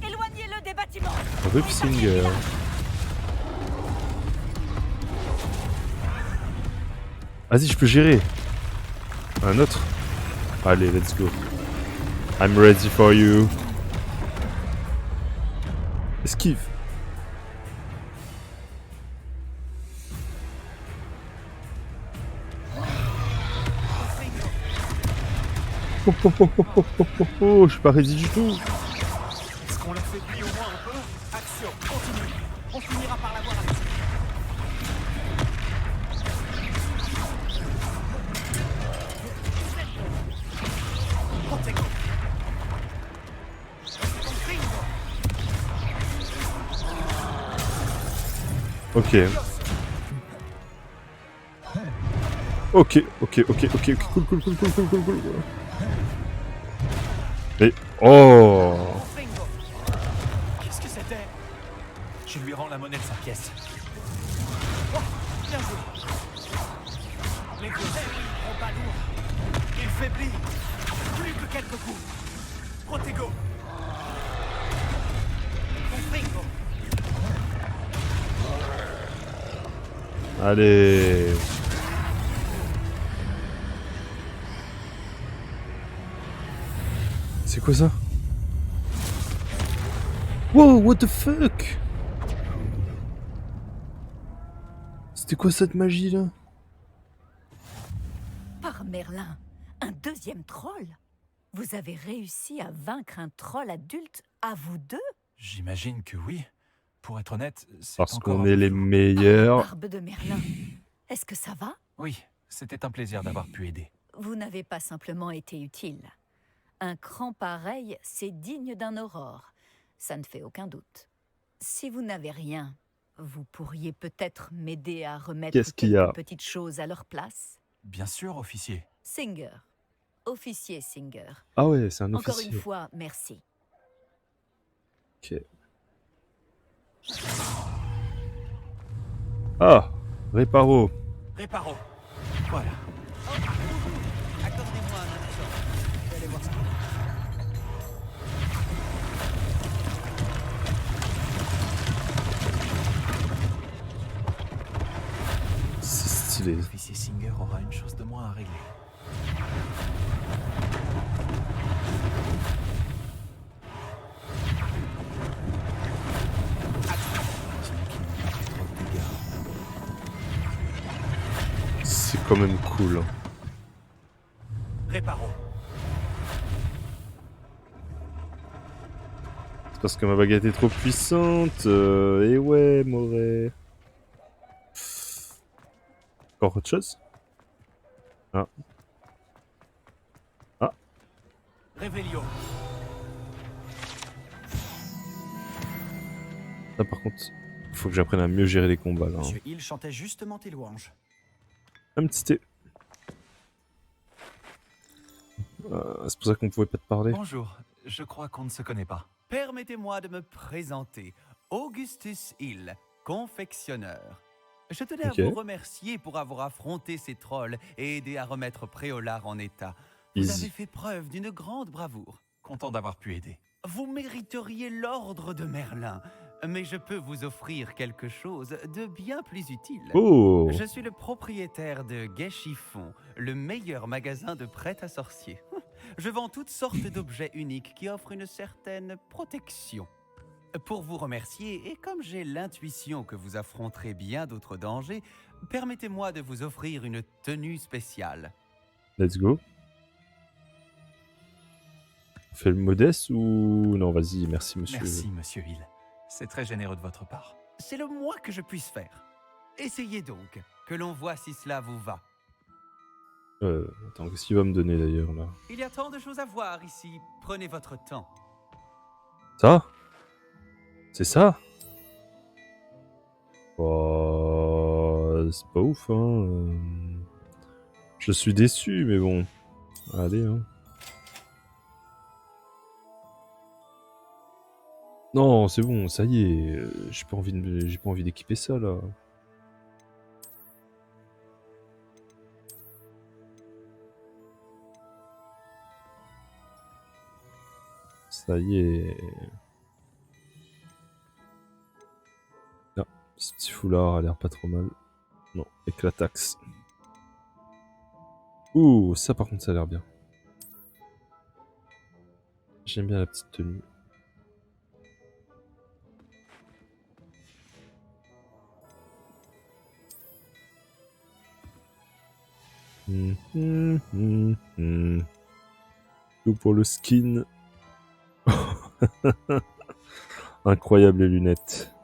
Éloignez-le des bâtiments. Rupsinger. Vas-y, je peux gérer. Un autre. Allez, let's go. I'm ready for you. Esquive. Oh, oh, oh, oh, oh, oh, oh, oh, je suis pas ready du tout. Est-ce qu'on l'affaiblit au moins un peu? Action, continue. On finira par l'avoir avec ça. Ok. Ok, ok, ok, ok, ok, cool, cool, cool, cool, cool, cool, cool. Et... Oh. Qu'est-ce que c'était? Je lui rends la monnaie de sa pièce. Oh, bien joué. Les deux prend pas lourd. Il faiblit. Plus que quelques coups. Protego. Confringo. Allez. C'est quoi ça? Wow, what the fuck? C'était quoi cette magie là? Par Merlin, un deuxième troll? Vous avez réussi à vaincre un troll adulte à vous deux? J'imagine que oui. Pour être honnête, c'est Parce encore qu'on un est peu les flou. meilleurs. Barbe de Merlin, est-ce que ça va? Oui, c'était un plaisir d'avoir pu aider. Vous n'avez pas simplement été utile. Un cran pareil, c'est digne d'un aurore. Ça ne fait aucun doute. Si vous n'avez rien, vous pourriez peut-être m'aider à remettre Qu'est-ce qu'il y a? quelques petites choses à leur place. Bien sûr, officier. Singer. Officier Singer. Ah ouais, c'est un Encore officier. une fois, merci. Ok. Ah, Réparo. Réparo. Voilà. Accordez-moi un instant. Je vais aller voir ça. C'est stylé. L'officier Singer aura une chose de moins à régler. C'est quand même cool. Réparo. C'est parce que ma baguette est trop puissante. Et ouais, Moret. Encore autre chose? Ah. Ah. Revelio. Là, par contre, faut que j'apprenne à mieux gérer les combats, là. Hein. Monsieur Hill chantait justement tes louanges. Un petit thé. C'est pour ça qu'on pouvait pas te parler. Bonjour, je crois qu'on ne se connaît pas. Permettez-moi de me présenter. Augustus Hill, confectionneur. Je tenais Ok. à vous remercier pour avoir affronté ces trolls et aidé à remettre Préolard en état. Vous Easy. avez fait preuve d'une grande bravoure. Content d'avoir pu aider. Vous mériteriez l'ordre de Merlin, mais je peux vous offrir quelque chose de bien plus utile. Oh! Je suis le propriétaire de Gai Chiffon, le meilleur magasin de prêt-à-sorcier. Je vends toutes sortes d'objets uniques qui offrent une certaine protection. Pour vous remercier, et comme j'ai l'intuition que vous affronterez bien d'autres dangers, permettez-moi de vous offrir une tenue spéciale. Let's go. On fait le modeste ou... Non, vas-y, merci, monsieur. Merci, monsieur Hill. C'est très généreux de votre part. C'est le moins que je puisse faire. Essayez donc, que l'on voit si cela vous va. Attends, qu'est-ce qu'il va me donner, d'ailleurs, là? Il y a tant de choses à voir ici, prenez votre temps. Ça? C'est ça? Oh, c'est pas ouf, hein. Je suis déçu, mais bon. Allez, hein. Non, c'est bon, ça y est. J'ai pas envie d'équiper ça, là. Ça y est. Ah, ce petit foulard a l'air pas trop mal. Non, éclataxe. Ouh, ça par contre ça a l'air bien. J'aime bien la petite tenue. Tout pour le skin. Incroyable les lunettes.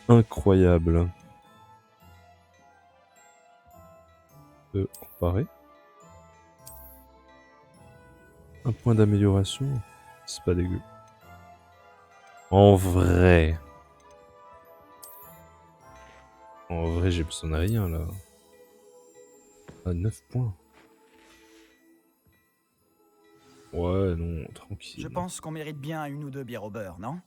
Incroyable. Comparer. Un point d'amélioration. C'est pas dégueu. En vrai. En vrai, j'ai besoin de rien là. À 9 points. Ouais, non, tranquille. Je pense qu'on mérite bien une ou deux bières au beurre, non?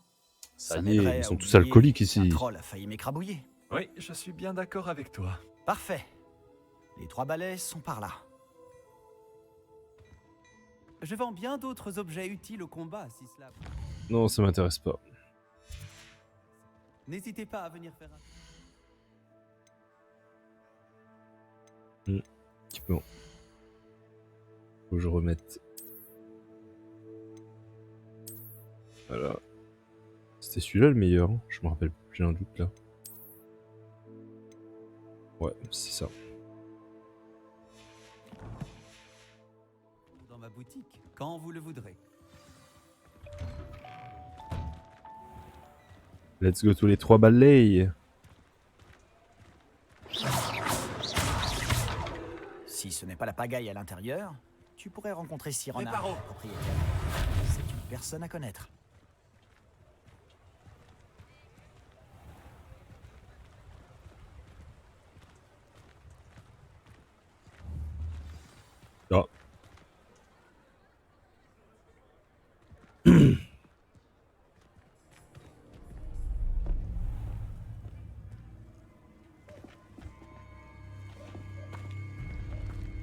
Ça y est, m'aiderait ils à sont tous oublier alcooliques qu'un ici. troll a failli m'écrabouiller. Oui, je suis bien d'accord avec toi. Parfait. Les 3 balais sont par là. Je vends bien d'autres objets utiles au combat, si cela... Non, ça m'intéresse pas. N'hésitez pas à venir faire un... Équipement. Faut que je remette. Voilà. C'était celui-là le meilleur, hein. Je me rappelle plus, j'ai un doute là. Ouais, c'est ça. dans ma boutique, quand vous le voudrez. Let's go tous les 3 balais. Si ce n'est pas la pagaille à l'intérieur, tu pourrais rencontrer Sirona, Réparo. le propriétaire. C'est une personne à connaître. Ah.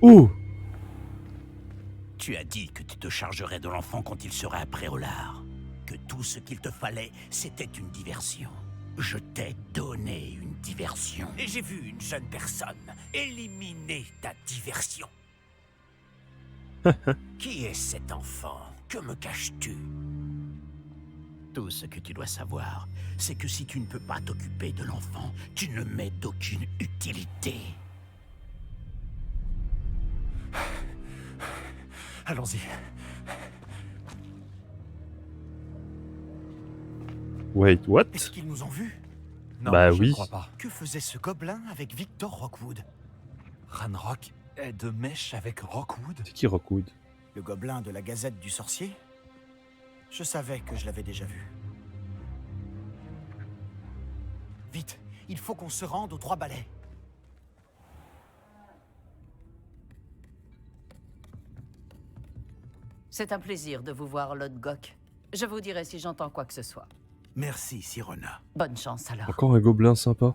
Ouh. Tu as dit que tu te chargerais de l'enfant quand il serait à Préolard. Que tout ce qu'il te fallait, c'était une diversion. Je t'ai donné une diversion. Et j'ai vu une jeune personne éliminer ta diversion. Qui est cet enfant? Que me caches-tu? Tout ce que tu dois savoir, c'est que si tu ne peux pas t'occuper de l'enfant, tu ne m'es d'aucune utilité. Allons-y. Wait, what? Est-ce qu'ils nous ont vus? Non, Bah je oui. ne crois pas. Que faisait ce gobelin avec Victor Rockwood? Ranrock est de mèche avec Rockwood? C'est qui Rockwood? Le gobelin de la Gazette du Sorcier? Je savais que je l'avais déjà vu. Il faut qu'on se rende aux 3 balais. C'est un plaisir de vous voir, Lord Gok. Je vous dirai si j'entends quoi que ce soit. Merci, Sirona. Bonne chance alors. Encore un gobelin sympa.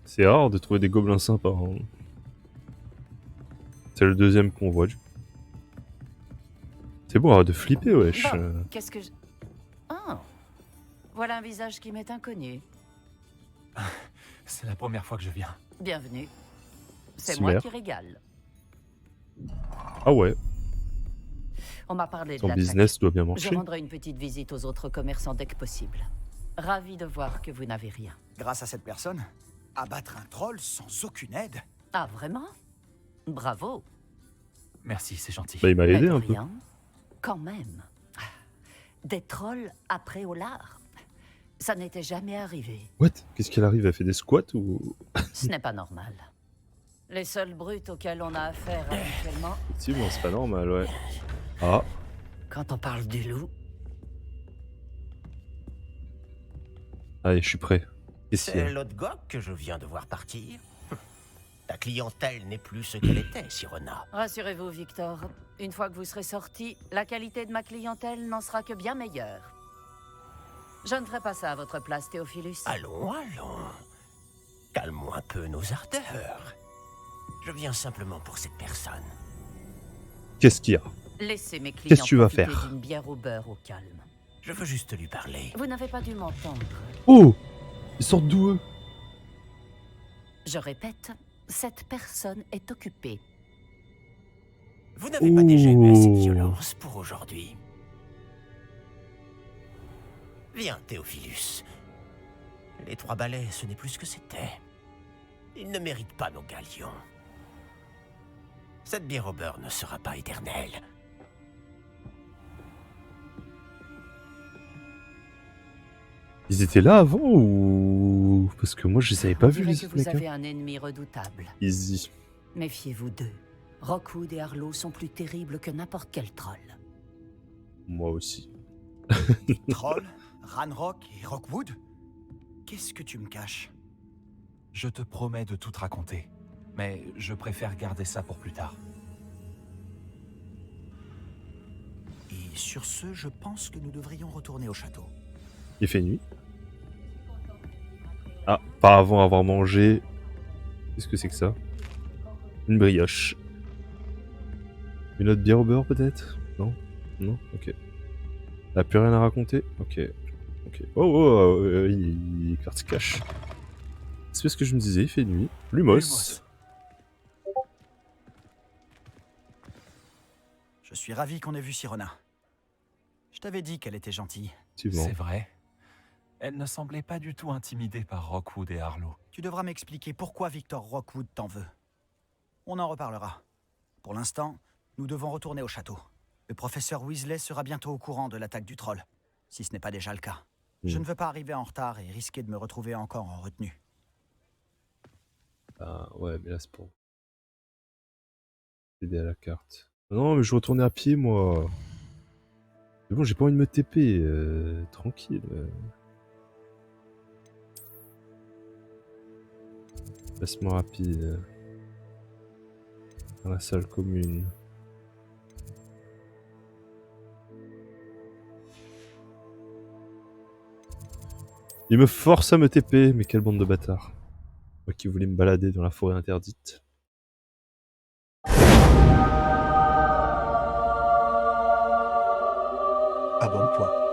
C'est rare de trouver des gobelins sympas. Hein. C'est le deuxième qu'on voit. C'est bon, arrête de flipper, wesh. Bon, qu'est-ce que je... Oh, voilà un visage qui m'est inconnu. C'est la première fois que je viens. Bienvenue. C'est Super. moi qui régale. Ah ouais, On m'a parlé de ton l'attaque. business doit bien Je marcher. rendrai une petite visite aux autres commerçants dès que possible. Ravi de voir que vous n'avez rien. Grâce à cette personne, abattre un troll sans aucune aide. Ah, vraiment? Bravo. Merci, c'est gentil. Bah, il m'a Mais aidé de un peu. rien. Quand même. Des trolls après Olar. Ça n'était jamais arrivé. What? Qu'est-ce qu'elle arrive? Elle fait des squats ou... Ce n'est pas normal. Les seules brutes auxquelles on a affaire habituellement, Effectivement, c'est pas normal, ouais. Ah, quand on parle du loup, allez, je suis prêt. Qu'est-ce qu'il y a? C'est l'autre Gok que je viens de voir partir. Ta clientèle n'est plus ce qu'elle était, Sirona. rassurez-vous, Victor. Une fois que vous serez sorti, la qualité de ma clientèle n'en sera que bien meilleure. Je ne ferai pas ça à votre place, Théophilus. Allons, allons. Calmons un peu nos ardeurs. Je viens simplement pour cette personne. Qu'est-ce qu'il y a? Laissez mes clients Qu'est-ce que tu vas profiter faire? d'une bière au beurre au calme. Je veux juste lui parler. Vous n'avez pas dû m'entendre. Oh! Ils sortent d'où eux? Je répète, cette personne est occupée. Vous n'avez pas déjà eu assez de Oh. violence pour aujourd'hui. Viens, Théophilus. Les 3 balais, ce n'est plus ce que c'était. Ils ne méritent pas nos galions. Cette bière au beurre ne sera pas éternelle. Ils étaient là avant ou... Parce que moi, je les avais pas On vus, dirait les que autres vous mecs. avez Hein. un ennemi redoutable. Easy. Méfiez-vous d'eux. Rockwood et Arlo sont plus terribles que n'importe quel troll. Moi aussi. Troll, Ranrock et Rockwood? Qu'est-ce que tu me caches? Je te promets de tout te raconter. Mais je préfère garder ça pour plus tard. Et sur ce, je pense que nous devrions retourner au château. Il fait nuit. Ah, pas avant avoir mangé. Qu'est-ce que c'est que ça? Une brioche. Une autre bière au beurre peut-être? Non? Non? Ok. Elle a plus rien à raconter? Ok. Ok. Oh, il carte se cache. C'est ce que je me disais, il fait nuit. Lumos. Je suis ravi qu'on ait vu Sirona. Je t'avais dit qu'elle était gentille. Effectivement. C'est vrai. Elle ne semblait pas du tout intimidée par Rockwood et Arlo. Tu devras m'expliquer pourquoi Victor Rockwood t'en veut. On en reparlera. Pour l'instant, nous devons retourner au château. Le professeur Weasley sera bientôt au courant de l'attaque du troll, si ce n'est pas déjà le cas. Je ne veux pas arriver en retard et risquer de me retrouver encore en retenue. Ah ouais, mais là c'est pour aider à la carte. Non, mais je retournais à pied moi. Mais bon, j'ai pas envie de me TP. Tranquille. Placement rapide. Dans la salle commune. Il me force à me TP, mais quelle bande de bâtards. Moi qui voulais me balader dans la forêt interdite. Abonne-toi.